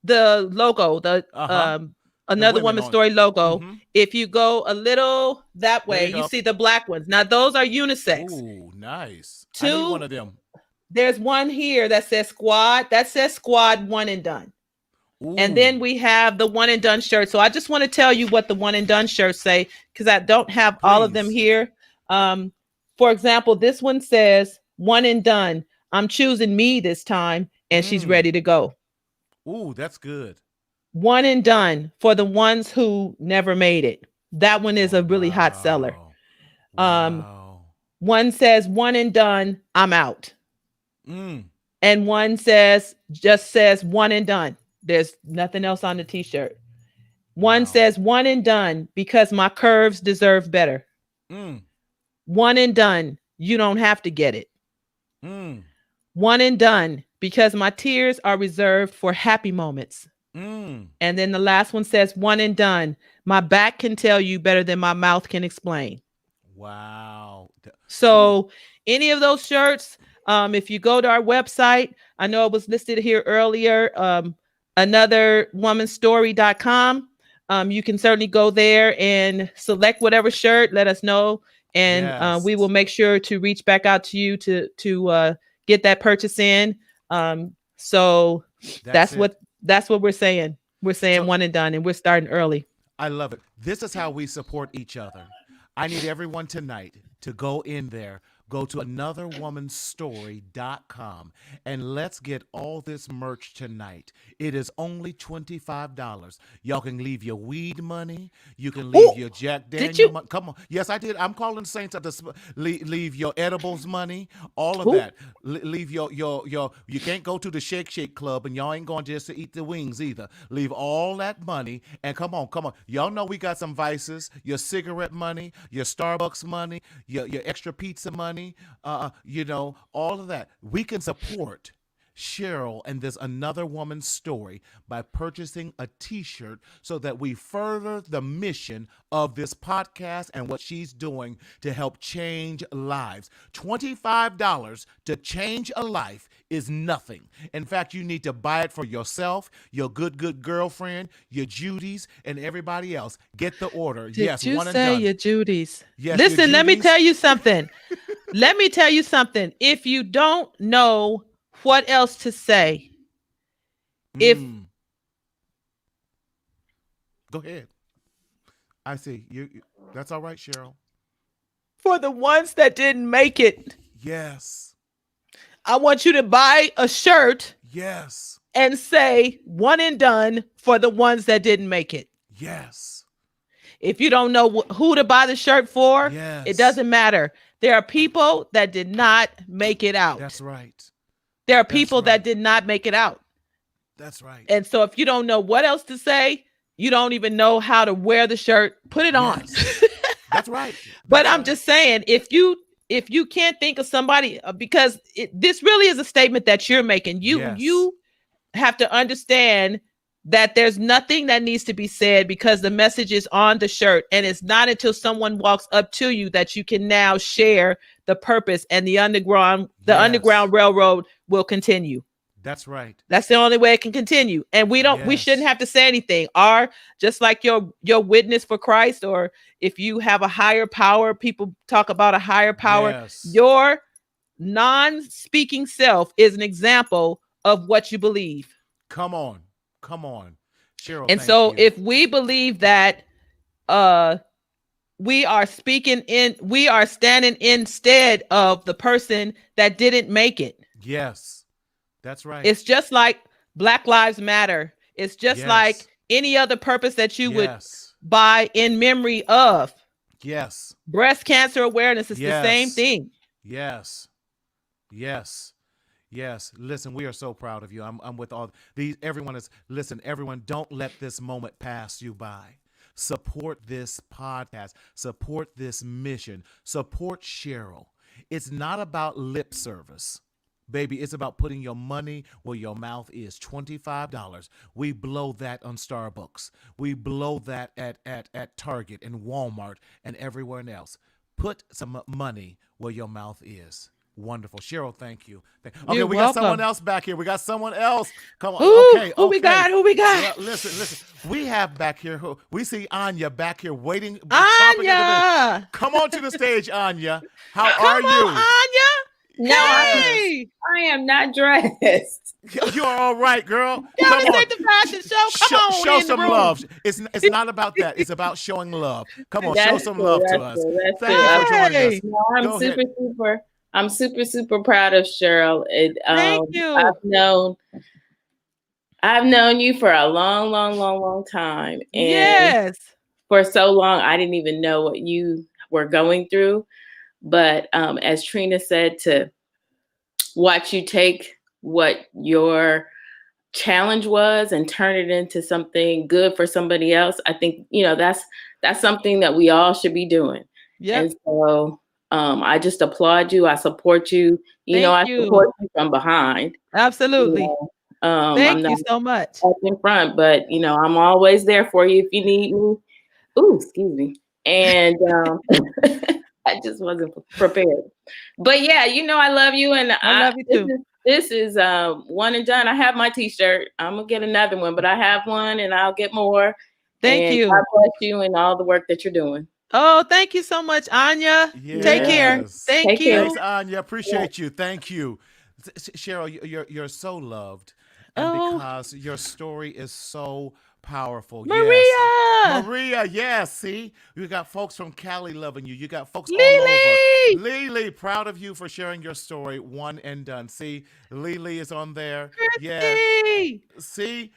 the logo, the Uh-huh. Another women Woman's on. Story logo. Mm-hmm. If you go a little that There way, you you go. see the black ones. Now those are unisex. Ooh, nice. I need one Two, of them. there's one here that says squad. That says squad one and done. And Ooh, then we have the one and done shirt. So I just want to tell you what the one and done shirts say, because I don't have all of them please. here. For example, this one says one and done. I'm choosing me this time, and she's Mm. ready to go. Ooh, that's good. One and done for the ones who never made it. That one is Oh, a really hot seller. Um, Wow. one says one and done, I'm out. Mm. And one just says one and done. There's nothing else on the t-shirt. One Wow. says one and done because my curves deserve better. Mm. One and done. You don't have to get it. Mm. One and done because my tears are reserved for happy moments. Mm. And then the last one says one and done. My back can tell you better than my mouth can explain. Wow. So any of those shirts, if you go to our website, I know it was listed here earlier, anotherwomanstory.com. You can certainly go there and select whatever shirt, let us know. And Yes. we will make sure to reach back out to you to get that purchase in. So that's it. what we're saying. We're saying So- one and done, and we're starting early. I love it. This is how we support each other. I need everyone tonight to go in there, go to anotherwomanstory.com, and let's get all this merch tonight. It is only $25. Y'all can leave your weed money. You can leave your Jack Daniel you? money. Come on. Yes, I did. I'm calling the saints at the leave your edibles money, all of Ooh. that. Leave your you can't go to the Shake Club and y'all ain't going just to eat the wings either. Leave all that money and come on. Y'all know we got some vices. Your cigarette money, your Starbucks money, your extra pizza money, all of that. We can support Cheryl and this Another Woman's Story by purchasing a t-shirt so that we further the mission of this podcast and what she's doing to help change lives. $25 to change a life is nothing. In fact, you need to buy it for yourself, your good girlfriend, your Judy's, and everybody else. Get the order. Did you one and say done. your Judy's? Yes, Listen, your let me Judy's. tell you something. Let me tell you something. If you don't know what else to say, if Go ahead. I see. You that's all right, Cheryl. for the ones that didn't make it, Yes. I want you to buy a shirt Yes. and say one and done for the ones that didn't make it. Yes. If you don't know who to buy the shirt for, Yes. it doesn't matter. There are people that did not make it out. That's right. There are people right. that did not make it out. That's right. And so if you don't know what else to say, you don't even know how to wear the shirt, put it on. Yes. That's right. But That's I'm right. just saying, if you can't think of somebody, because this really is a statement that you're making. Yes. You have to understand that there's nothing that needs to be said because the message is on the shirt, and it's not until someone walks up to you that you can now share the purpose, and the Underground Railroad will continue. That's right. That's the only way it can continue. And we Yes. shouldn't have to say anything. Just like your witness for Christ, or if you have a higher power, people talk about a higher power. Yes. Your non-speaking self is an example of what you believe. Come on. Cheryl. And so if we believe that we are standing instead of the person that didn't make it. Yes. That's right. It's just like Black Lives Matter. It's just like any other purpose that you would buy in memory of. Yes. Breast cancer awareness is the same thing. Yes. Listen, we are so proud of you. I'm with all these. Everyone, don't let this moment pass you by. Support this podcast. Support this mission. Support Cheryl. It's not about lip service. Baby, it's about putting your money where your mouth is. $25. We blow that on Starbucks. We blow that at Target and Walmart and everywhere else. Put some money where your mouth is. Wonderful. Cheryl, thank you. Okay, You're we got someone welcome. else back here. We got someone else. Come on. Ooh, Okay. who we got? Who we got? Well, listen. We have back here, we see Anya back here waiting. chomping at the bit. Anya! Come on to the stage, Anya. How Come are you? on, Anya! No, Hey! I am not dressed. You are all right, girl. Y'all, Come this on. ain't the fashion show. Come on Show in the some room. love. It's not about that. It's about showing love. Come on, show That's some cool, love to that's us. cool, that's Thank you for joining us. Hey! No, I'm Go ahead. I'm super proud of Cheryl. Thank you. I've known you for a long time. And Yes. for so long, I didn't even know what you were going through. But as Trina said, to watch you take what your challenge was and turn it into something good for somebody else, I think, that's something that we all should be doing. Yep. And so I just applaud you. I support you. I Thank you. support you from behind. Absolutely. Thank I'm you not so much. up in front, but I'm always there for you if you need me. Ooh, excuse me. And I just wasn't prepared. But yeah, I love you, and I love you too. This is one and done. I have my T-shirt. I'm gonna get another one, but I have one, and I'll get more. Thank you. God bless you and all the work that you're doing. Oh, thank you so much, Anya. Take care. Yes. Thank Take you. care. Thanks, Anya. Appreciate you. Thank you. Cheryl, you're so loved. And because your story is so powerful. Maria. Yes. Maria, yes. See, you got folks from Cali loving you. You got folks all over. Lily, proud of you for sharing your story. One and done. See, Lily is on there. Yeah. See,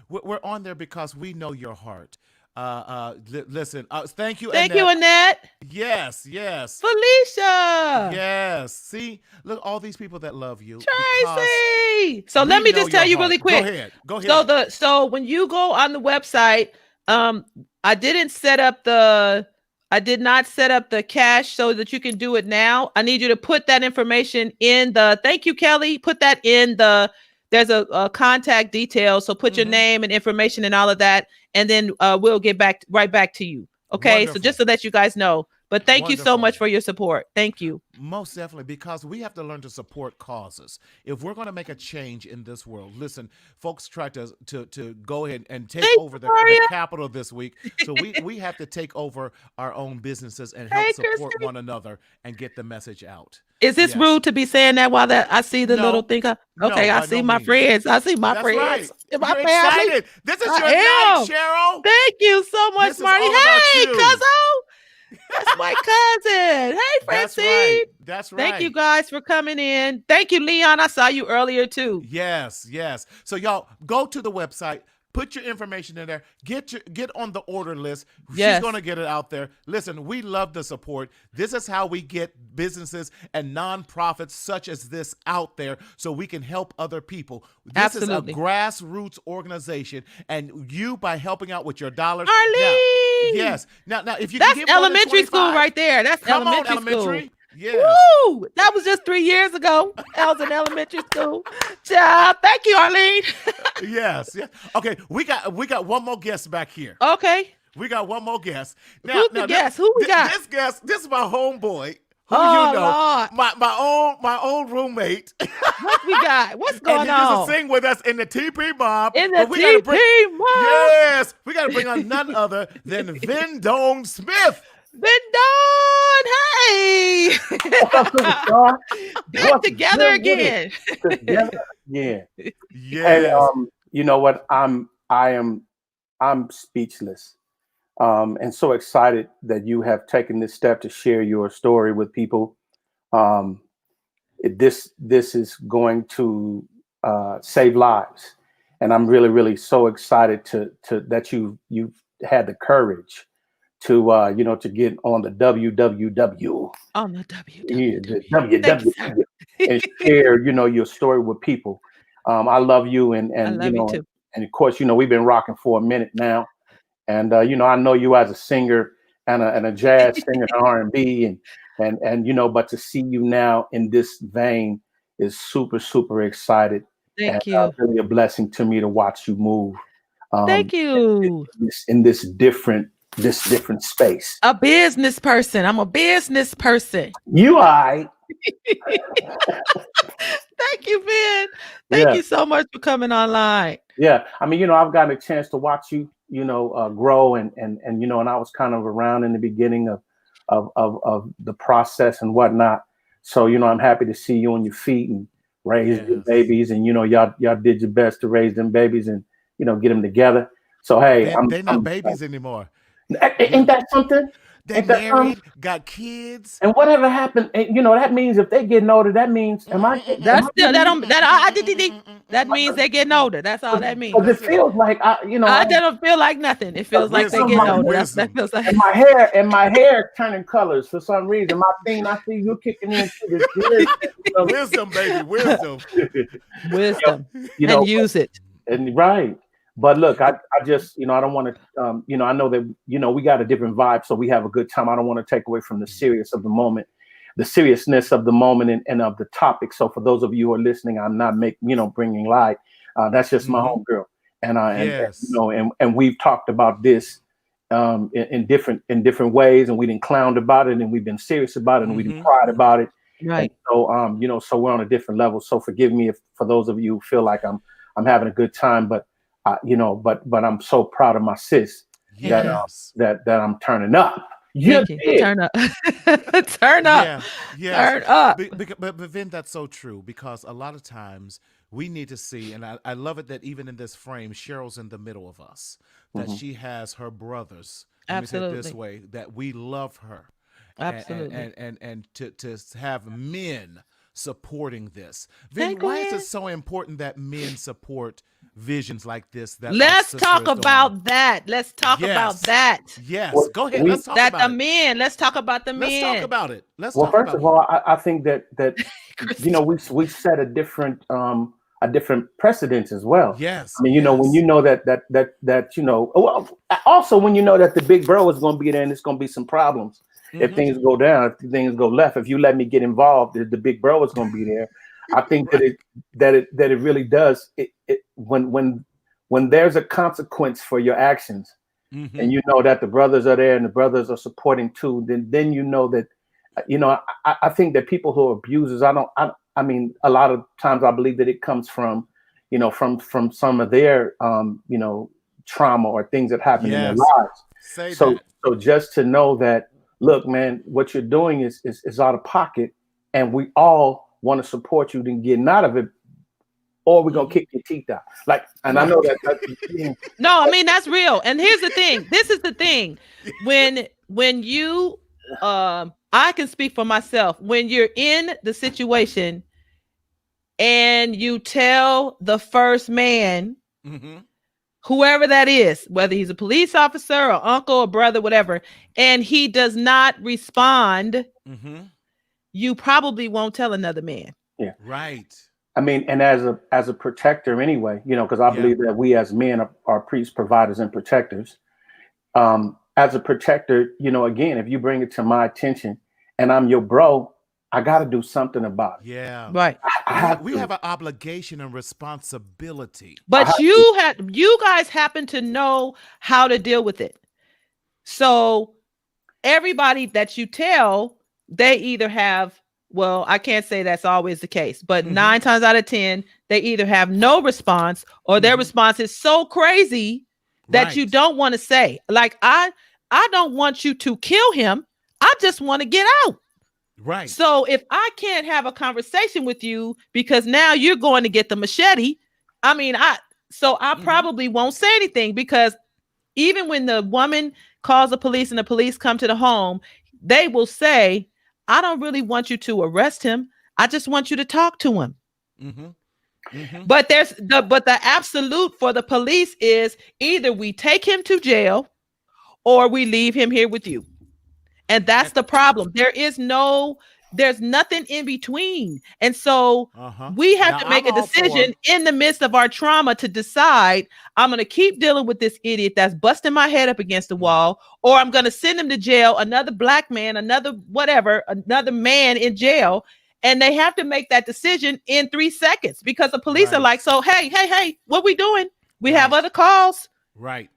we're on there because we know your heart. Listen, thank you, Thank you, Annette. Yes. Felicia. Yes. See, look, all these people that love you. Tracy. So let me just tell you really quick. Go ahead. So when you go on the website, I did not set up the cash so that you can do it now. I need you to put that information in thank you, Kelly. Put that in there's a contact details. So put your name and information and all of that. And then we'll get right back to you. Okay. Wonderful. So just to let you guys know, but thank you so Wonderful. much for your support. Thank you. Most definitely, because we have to learn to support causes. If we're going to make a change in this world, listen, folks try to go ahead and take over the Capitol this week. So we have to take over our own businesses and help support one another and get the message out. Is this rude to be saying that while I see the little thing? Okay, I see my friends. I see my friends. Right. My You're family. excited. This is your night, Cheryl. Thank you so much, This is Marty. all about Hey, you. cuzzo. That's my cousin. Hey, Francine. That's right. Thank you guys for coming in. Thank you, Leon. I saw you earlier too. Yes. So y'all go to the website. Put your information in there. Get on the order list. Yes. She's going to get it out there. Listen, we love the support. This is how we get businesses and nonprofits such as this out there so we can help other people. This Absolutely. is a grassroots organization, and you, by helping out with your dollars. Arlene. Yes. Now, if you That's can give more than elementary school 25, right there. That's come on, elementary school. Yes. Woo! That was just 3 years ago. I was in elementary school. Child, thank you, Arlene. Yes. Okay, we got one more guest back here. Okay. We got one more guest. Who's the guest? Who we got? This guest, this is my homeboy. Who Lord. my old roommate. What we got? What's going and he on? used to sing with us in the TP Mob. In the TP Mob. Yes, we got to bring on none other than Vendone Smith. Vendone, hey! Back together again. Yeah. Yes. And you know what? I'm speechless. And so excited that you have taken this step to share your story with people. This is going to save lives, and I'm really so excited to that you've had the courage to to get on the www. On the www. Yeah, the www and share your story with people. I love you, and I love you too. and of course we've been rocking for a minute now, and I know you as a singer and a jazz singer, R&B, and but to see you now in this vein is super excited. Thank you. Really a blessing to me to watch you move. Thank you. In this different space. A business person. I'm a business person. You are. Thank you, Ben. Thank you so much for coming online. Yeah. I mean, I've gotten a chance to watch you, grow and I was kind of around in the beginning of the process and whatnot. So, I'm happy to see you on your feet and raise your babies. And, y'all did your best to raise them babies and, get them together. So, hey, they're not babies anymore. Ain't that something? They're married, got kids. And whatever happened, that means if they getting older, that means that means they're getting older. That's all that means. Because it feels like I don't feel like nothing. It feels like they're getting older. That feels like and my hair turning colors for some reason. My thing, I see you kicking into this wisdom, baby, wisdom. And use it. And right. But look, I just, I don't want to, I know that, we got a different vibe, so we have a good time. I don't want to take away from the seriousness of the moment and of the topic. So for those of you who are listening, I'm not bringing light. That's just my homegirl. And we've talked about this in different ways, and we didn't clown about it, and we've been serious about it, and we didn't cried about it. Right. And so, so we're on a different level. So forgive me for those of you who feel like I'm having a good time, but but I'm so proud of my sis that I'm turning up. Turn up. Turn up. Turn up. But Vin, that's so true, because a lot of times we need to see, and I love it that even in this frame, Cheryl's in the middle of us, that she has her brothers. Absolutely. Let me say it this way, that we love her. Absolutely. And to have men supporting this. Vin, why is it so important that men support visions like this? Let's talk about that. Let's talk about that. Yes, go ahead. Let's talk about the men. Let's talk about the men. Let's talk about it. First of all, I think that we set a different precedence as well. Yes. I mean, when you know that also when you know that the big bro is going to be there and it's going to be some problems. If things go down, if things go left, if you let me get involved, the big bro is going to be there. I think that it really does. When there's a consequence for your actions, and you know that the brothers are there and the brothers are supporting too, then you know that, I think that people who are abusers, I mean, a lot of times I believe that it comes from, from some of their, trauma or things that happen in their lives. So just to know that, look, man, what you're doing is out of pocket, and we all want to support you in getting out of it, or we're gonna kick your teeth out. And I know that. No, I mean that's real. And here's the thing. This is the thing. When you, I can speak for myself. When you're in the situation, and you tell the first man. Whoever that is, whether he's a police officer or uncle or brother, whatever, and he does not respond, you probably won't tell another man. Yeah. Right. I mean, and as a protector anyway, because I believe that we as men are priests, providers, and protectors. As a protector, again, if you bring it to my attention and I'm your bro, I got to do something about it. Yeah. Right. We have an obligation and responsibility. But you guys happen to know how to deal with it. So everybody that you tell, they either have, well, I can't say that's always the case, but 9 times out of 10, they either have no response or their response is so crazy that you don't want to say. Like, I don't want you to kill him. I just want to get out. Right. So if I can't have a conversation with you because now you're going to get the machete, I probably won't say anything, because even when the woman calls the police and the police come to the home, they will say, I don't really want you to arrest him. I just want you to talk to him. But the absolute for the police is either we take him to jail or we leave him here with you. And that's the problem. There's nothing in between. And so we have to make a decision in the midst of our trauma to decide, I'm going to keep dealing with this idiot that's busting my head up against the wall, or I'm going to send him to jail, another black man, another man in jail. And they have to make that decision in 3 seconds, because the police are like, so, hey, what we doing? We have other calls. Right.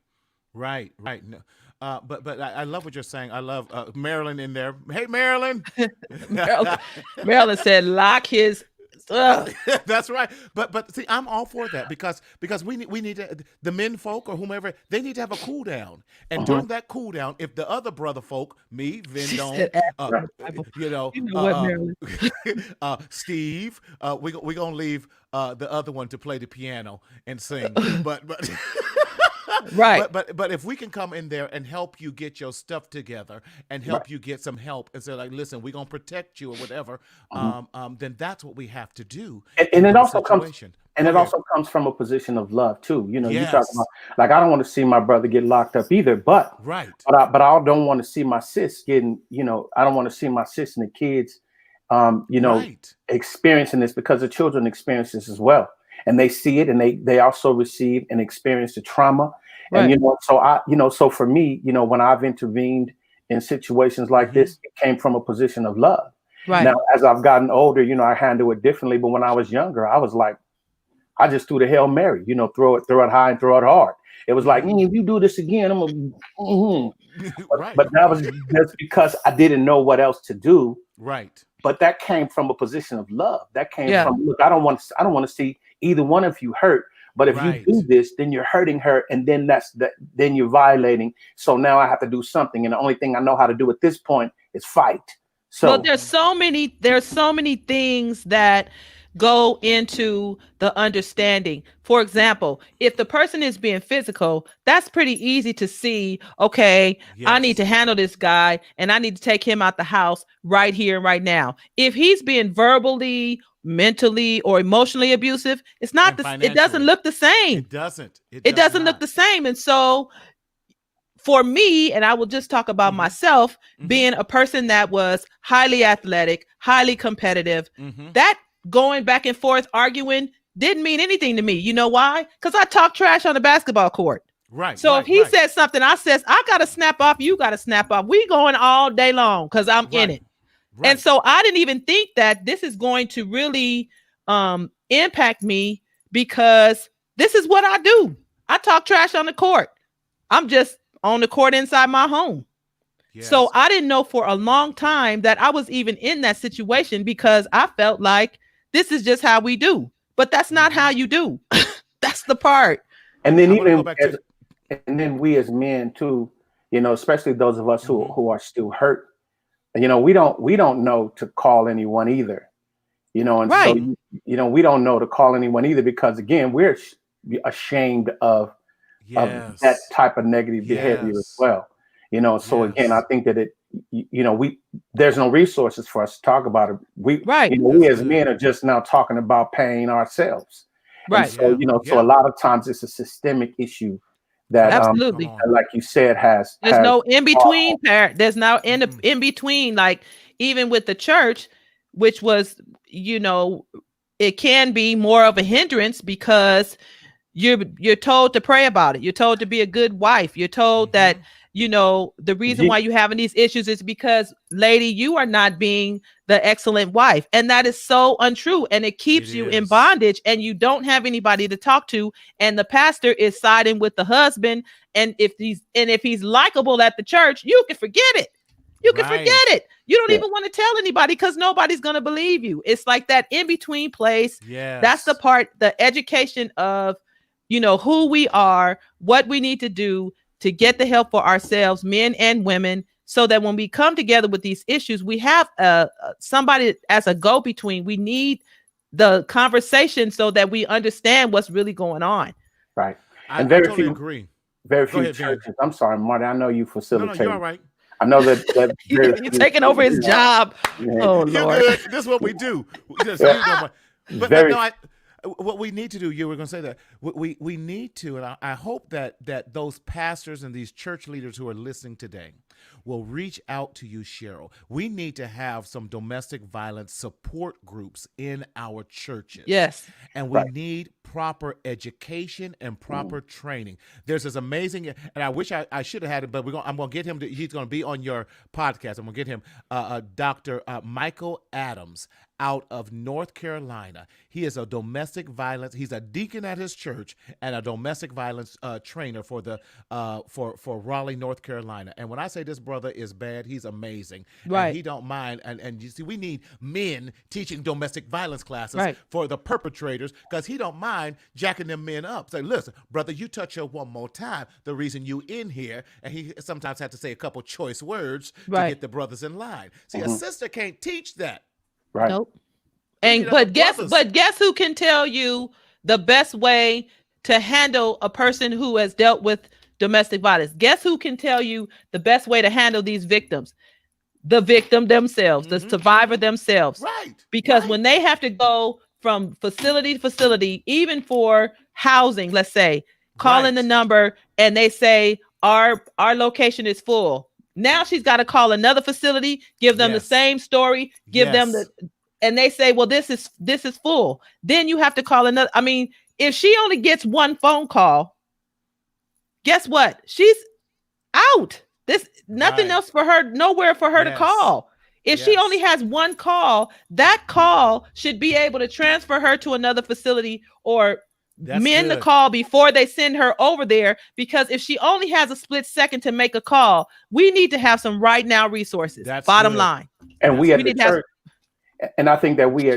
No. But I love what you're saying. I love Marilyn in there. Hey, Marilyn. Marilyn said, "Lock his." That's right. But see, I'm all for that because we need to, the men folk or whomever, they need to have a cool down. And during that cool down, if the other brother folk, me, Vendome, what, Marilyn? Steve, we gonna leave the other one to play the piano and sing. But Right. But if we can come in there and help you get your stuff together and help you get some help and say, like, listen, we're gonna protect you or whatever, then that's what we have to do. And it also comes from a position of love too. You know, you talk about, like, I don't want to see my brother get locked up either, but I don't want to see my sis getting, I don't want to see my sis and the kids experiencing this, because the children experience this as well. And they see it, and they also receive and experience the trauma. Right. And, so for me, when I've intervened in situations like this, it came from a position of love. Right. Now, as I've gotten older, I handle it differently. But when I was younger, I was like, I just threw the Hail Mary, throw it high and throw it hard. It was like, if you do this again, I'm going to, but that was just because I didn't know what else to do. Right. But that came from a position of love. That came from, look, I don't want to see either one of you hurt. But if you do this, then you're hurting her, and then then you're violating. So now I have to do something, and the only thing I know how to do at this point is fight. So well, there's so many things that go into the understanding. For example, if the person is being physical, that's pretty easy to see. Okay, I need to handle this guy, and I need to take him out the house right here and right now. If he's being verbally, mentally, or emotionally abusive, it's not it doesn't look the same. It doesn't look the same. And so for me, and I will just talk about myself, being a person that was highly athletic, highly competitive, that going back and forth arguing didn't mean anything to me. You know why? Because I talk trash on the basketball court. Right. So if he says something, I got to snap off, you got to snap off. We going all day long because I'm in it. Right. And so I didn't even think that this is going to really impact me, because this is what I do. I talk trash on the court. I'm just on the court inside my home. Yes. So I didn't know for a long time that I was even in that situation, because I felt like this is just how we do. But that's not how you do. That's the part. And then then we as men too, especially those of us who are still hurt, we don't know to call anyone either, and so, we don't know to call anyone either, because again, we're ashamed of that type of negative behavior as well, so again, I think that there's no resources for us to talk about it. We as men are just now talking about pain ourselves. Right. And so, so a lot of times it's a systemic issue that, absolutely, like you said, there's no in between parent. There's no in between, like even with the church, which was, it can be more of a hindrance, because you're told to pray about it. You're told to be a good wife. You're told that, the reason why you're having these issues is because, lady, you are not being the excellent wife. And that is so untrue. And it keeps you in bondage, and you don't have anybody to talk to. And the pastor is siding with the husband. And if he's likable at the church, you can forget it. You can forget it. You don't even want to tell anybody, because nobody's going to believe you. It's like that in between place. Yeah. That's the part, the education of, who we are, what we need to do to get the help for ourselves, men and women, so that when we come together with these issues, we have somebody as a go-between. We need the conversation so that we understand what's really going on. Right. And very few agree. Very few churches. I'm sorry, Marty. I know you facilitate. No, you're all right. I know that you're taking over his job. Yeah. Oh, Lord. This is what we do. What we need to do, you were going to say that, we need to, and I hope that those pastors and these church leaders who are listening today will reach out to you, Cheryl. We need to have some domestic violence support groups in our churches. Yes. And we need proper education and proper training. There's this amazing, and I wish I should have had it, but I'm going to get him. He's going to be on your podcast. I'm going to get him Dr. Michael Adams out of North Carolina. He is a domestic violence. He's a deacon at his church and a domestic violence trainer for the for Raleigh, North Carolina. And when I say this brother is bad, he's amazing. Right. And he don't mind. And you see, we need men teaching domestic violence classes Right. for the perpetrators, because he don't mind jacking them men up. Say, listen, brother, you touch her one more time, the reason you in here. And he sometimes had to say a couple choice words Right. to get the brothers in line. See, a sister can't teach that. Right. Nope. We And need other guess brothers. who can tell you the best way to handle a person who has dealt with domestic violence? Guess who can tell you the best way to handle these victims? The victim themselves, the survivor themselves. Right. Because right. when they have to go from facility to facility, even for housing, let's say, calling the number and they say our location is full. Now she's got to call another facility, give them the same story, give them and they say, well, this is full. Then you have to call another. I mean, if she only gets one phone call, guess what? She's out. There's nothing else for her, nowhere for her to call. If she only has one call, that call should be able to transfer her to another facility or mend the call before they send her over there. Because if she only has a split second to make a call, we need to have some right now resources. That's bottom good. line. And we at the church, and I think that we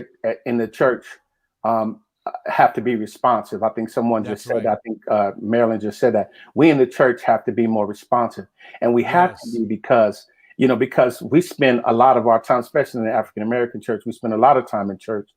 in the church have to be responsive. I think someone just said that. I think Marilyn just said that. We in the church have to be more responsive. And we have to be because we spend a lot of our time, especially in the African American church, we spend a lot of time in church.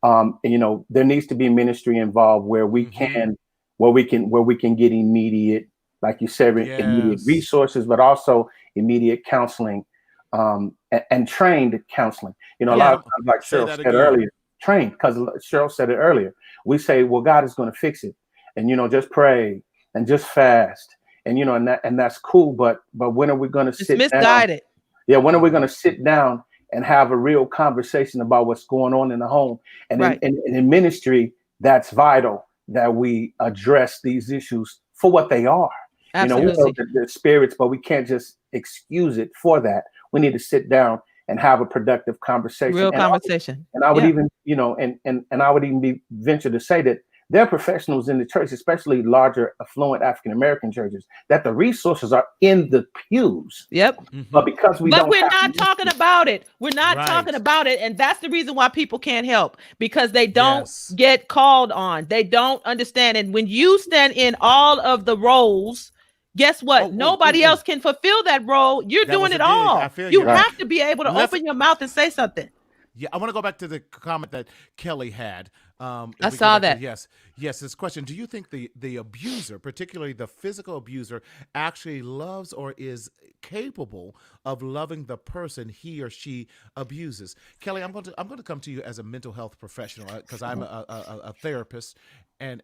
And there needs to be ministry involved where we can get immediate, like you said, immediate resources, but also immediate counseling and trained counseling. A lot of times, like Cheryl said earlier, trained, because Cheryl said it earlier. We say, well, God is going to fix it, and just pray and just fast, and and that's cool. But when are we going to sit misguided? Down? Yeah, when are we going to sit down and have a real conversation about what's going on in the home? And in ministry, that's vital that we address these issues for what they are. Absolutely. We know that they're spirits, but we can't just excuse it for that. We need to sit down and have a productive conversation. Real conversation. And I would even, and I would even be venture to say that there are professionals in the church, especially larger, affluent African-American churches, that the resources are in the pews. Yep. But because we're not talking about it. We're not talking about it. And that's the reason why people can't help, because they don't get called on. They don't understand. And when you stand in all of the roles, guess what? Nobody else can fulfill that role. You're doing it all. You have to be able to open your mouth and say something. Yeah, I want to go back to the comment that Kelly had. I saw that. Yes. This question: do you think the abuser, particularly the physical abuser, actually loves or is capable of loving the person he or she abuses? Kelly, I'm going to come to you as a mental health professional, because I'm a therapist, and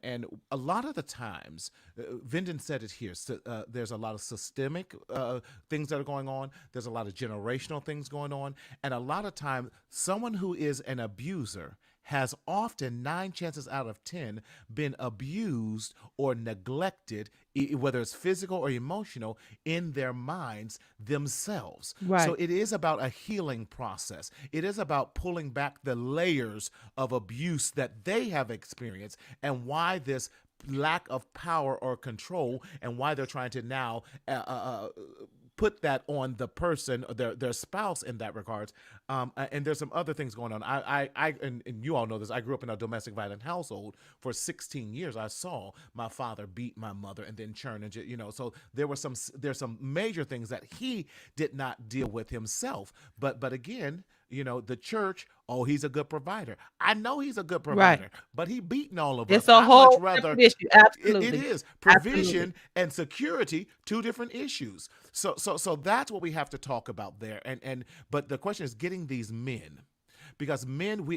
a lot of the times, Vindon said it here. There's a lot of systemic things that are going on. There's a lot of generational things going on, and a lot of times, someone who is an abuser has often 9 chances out of 10 been abused or neglected, whether it's physical or emotional, in their minds themselves. Right. So it is about a healing process. It is about pulling back the layers of abuse that they have experienced, and why this lack of power or control, and why they're trying to now put that on the person, their spouse, in that regards. And there's some other things going on. And you all know this. I grew up in a domestic violent household for 16 years. I saw my father beat my mother and then churn, and so there's some major things that he did not deal with himself. But again, the church, he's a good provider. I know he's a good provider, but he beaten all of us. It's a whole different issue. Absolutely. It is provision and security, 2 different issues. So that's what we have to talk about there. But the question is getting these men, because men,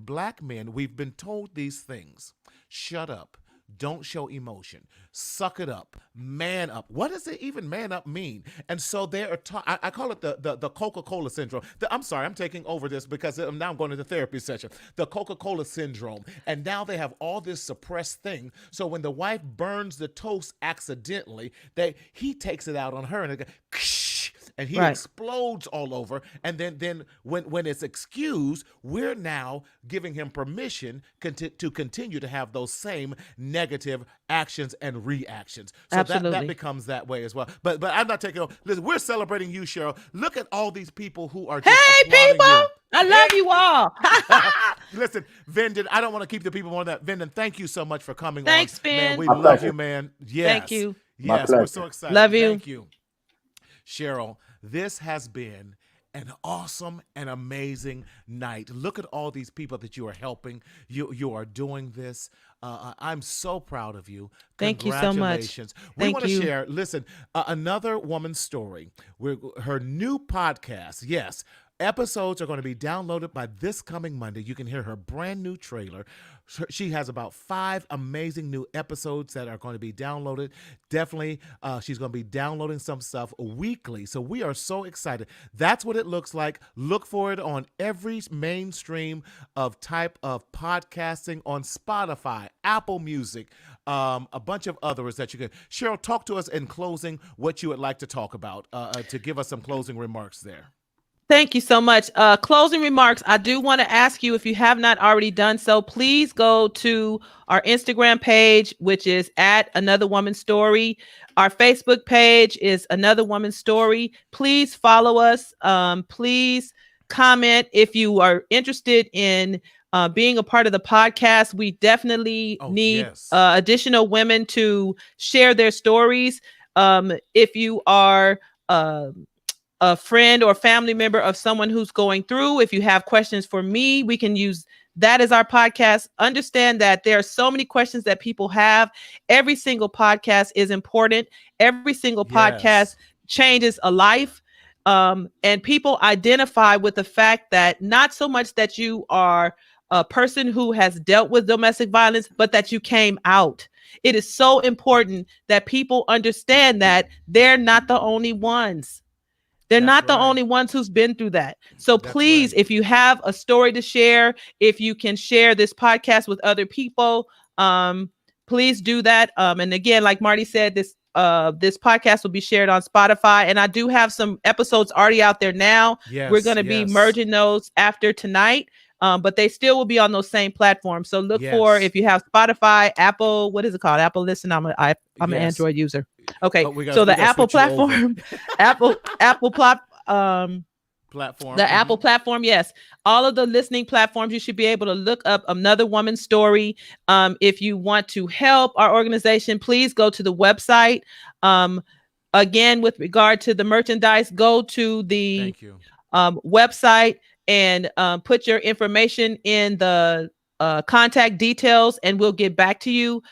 black men, we've been told these things. Shut up. don't show emotion. Suck it up. Man up. What does it even man up mean? And so they are I call it the Coca-Cola syndrome. I'm sorry, I'm taking over this because now I'm going to the therapy session. The Coca-Cola syndrome. And now they have all this suppressed thing. So when the wife burns the toast accidentally, he takes it out on her and it goes, and he explodes all over. And then when it's excused, we're now giving him permission to continue to have those same negative actions and reactions. So that becomes that way as well. But I'm not taking over. Listen, we're celebrating you, Cheryl. Look at all these people who are just applauding people! you. I love you all. Listen, Venden, I don't want to keep the people on that. Venden, thank you so much for coming on. Thanks, Vin. Man, we love you, man. Yes. Thank you. Yes, we're so excited. Love you. Thank you. Cheryl, this has been an awesome and amazing night. Look at all these people that you are helping. You are doing this. I'm so proud of you. Thank you so much. We want to share, listen, another woman's story. Her new podcast, yes, episodes are going to be downloaded by this coming Monday. You can hear her brand new trailer. She has about 5 amazing new episodes that are going to be downloaded. Definitely, she's going to be downloading some stuff weekly. So we are so excited. That's what it looks like. Look for it on every mainstream type of podcasting on Spotify, Apple Music, a bunch of others that you can. Cheryl, talk to us in closing what you would like to talk about to give us some closing remarks there. Thank you so much. Closing remarks. I do want to ask you, if you have not already done so, please go to our Instagram page, which is at Another Woman's Story. Our Facebook page is Another Woman's Story. Please follow us. Please comment if you are interested in being a part of the podcast. We definitely need additional women to share their stories. If you are a friend or family member of someone who's going through, if you have questions for me, we can use that as our podcast. Understand that there are so many questions that people have. Every single podcast is important. Every single podcast changes a life. And people identify with the fact that not so much that you are a person who has dealt with domestic violence, but that you came out. It is so important that people understand that they're not the only ones. They're not the only ones who's been through that. So please, if you have a story to share, if you can share this podcast with other people, please do that. And again, like Marty said, this podcast will be shared on Spotify. And I do have some episodes already out there now. We're going to be merging those after tonight. But they still will be on those same platforms. So look for, if you have Spotify, Apple, what is it called? Apple Listen. I'm an Android user. Okay. So the Apple platform, Apple platform, the Apple platform. Yes. All of the listening platforms, you should be able to look up Another Woman's Story. If you want to help our organization, please go to the website. Again, with regard to the merchandise, go to the website and put your information in the contact details, and we'll get back to you.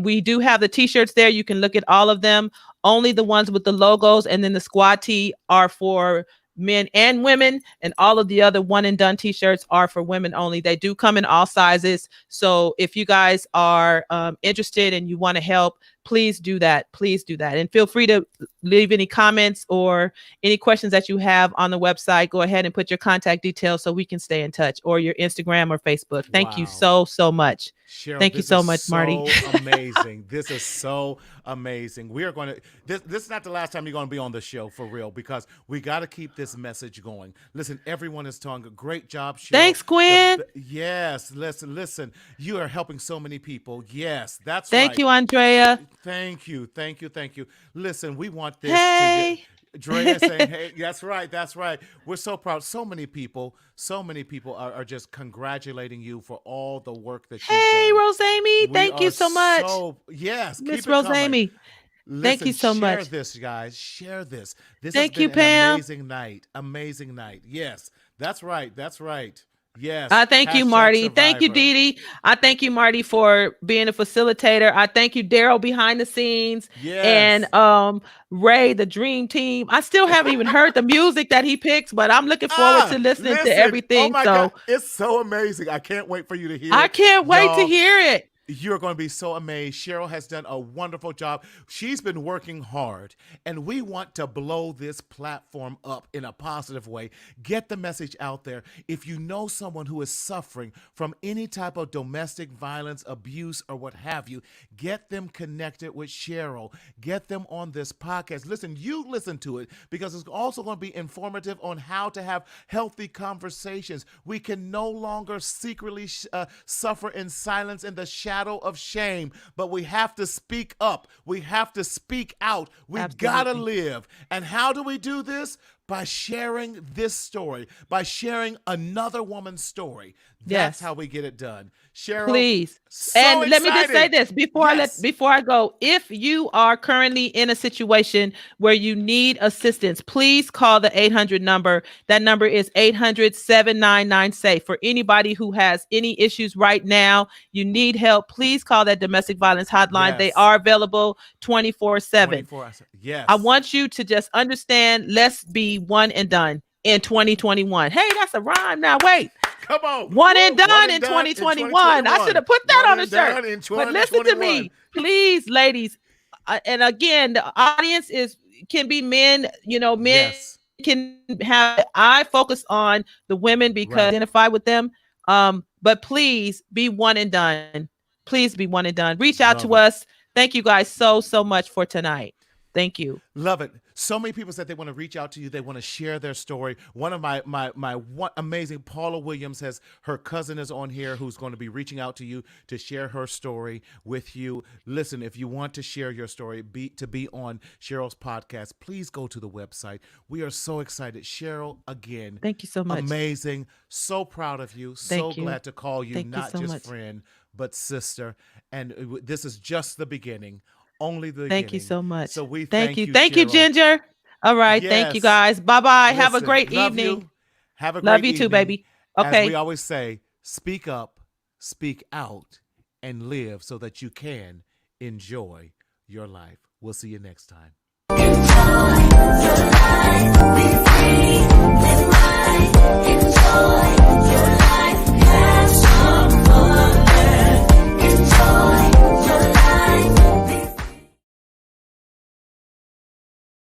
We do have the t-shirts there. You can look at all of them. Only the ones with the logos and then the squad tee are for men and women, and all of the other one and done t-shirts are for women only. They do come in all sizes. So if you guys are interested and you want to help, please do that. Please do that. And feel free to leave any comments or any questions that you have on the website. Go ahead and put your contact details so we can stay in touch, or your Instagram or Facebook. Thank you so much. Cheryl, thank you so much, Marty. Amazing. This is so amazing. We are going to, this is not the last time you're going to be on the show, for real, because we got to keep this message going. Listen, everyone is doing a great job, Cheryl. Thanks, Gwen. Yes. Listen. You are helping so many people. Yes, that's right. Thank you, Andrea. Thank you. Listen, we want this to get Drea saying, hey, that's right. We're so proud. So many people are just congratulating you for all the work that you've done. Hey, Rose Amy, thank you so much. Yes, Miss Rose Amy. Thank you so much. Share this, guys. Share this. This thank has you, been Pam. an amazing night. Yes, that's right. Yes. I thank you, Marty. Survivor. Thank you, Dee Dee. I thank you, Marty, for being a facilitator. I thank you, Daryl, behind the scenes. Yes. And Ray, the dream team. I still haven't even heard the music that he picks, but I'm looking forward to listening to everything. Oh my God. It's so amazing. I can't wait for you to hear it. I can't wait to hear it. You're going to be so amazed. Cheryl has done a wonderful job. She's been working hard, and we want to blow this platform up in a positive way. Get the message out there. If you know someone who is suffering from any type of domestic violence, abuse, or what have you, get them connected with Cheryl. Get them on this podcast. Listen, you listen to it because it's also going to be informative on how to have healthy conversations. We can no longer secretly suffer in silence in the shadow of shame, but we have to speak up. We have to speak out. We gotta live. And how do we do this? By sharing this story, by sharing another woman's story. That's how we get it done. Cheryl, please. So and let me just say excited. this before I go. If you are currently in a situation where you need assistance, please call the 800 number. That number is 800-799-SAFE. For anybody who has any issues right now, you need help, please call that domestic violence hotline. Yes. They are available 24/7. Yes. I want you to just understand, let's be one and done in 2021. Hey, that's a rhyme now. Wait. Come on. One and done in 2021. I should have put that on the shirt. But listen to me, please, ladies. And again, the audience can be men, men can have, I focus on the women because I identify with them. But please be one and done. Please be one and done. Reach out to us. Thank you guys so much for tonight. Thank you. Love it. So many people said they want to reach out to you. They want to share their story. One of my one amazing Paula Williams has, her cousin is on here who's going to be reaching out to you to share her story with you. Listen, if you want to share your story, to be on Cheryl's podcast, please go to the website. We are so excited. Cheryl, again. Thank you so much. Amazing. So proud of you. Thank you. Glad to call you, Thank not you so just much. friend, but sister. And this is just the beginning. Only the Thank beginning. you so much. So we thank you. Cheryl. Thank you, Ginger. All right. Thank you, guys. Bye-bye. Have a great evening. You. Have a great love you evening. too, baby. Okay. As we always say, speak up, speak out, and live so that you can enjoy your life. We'll see you next time. Enjoy your life. Be free. Live life. Enjoy.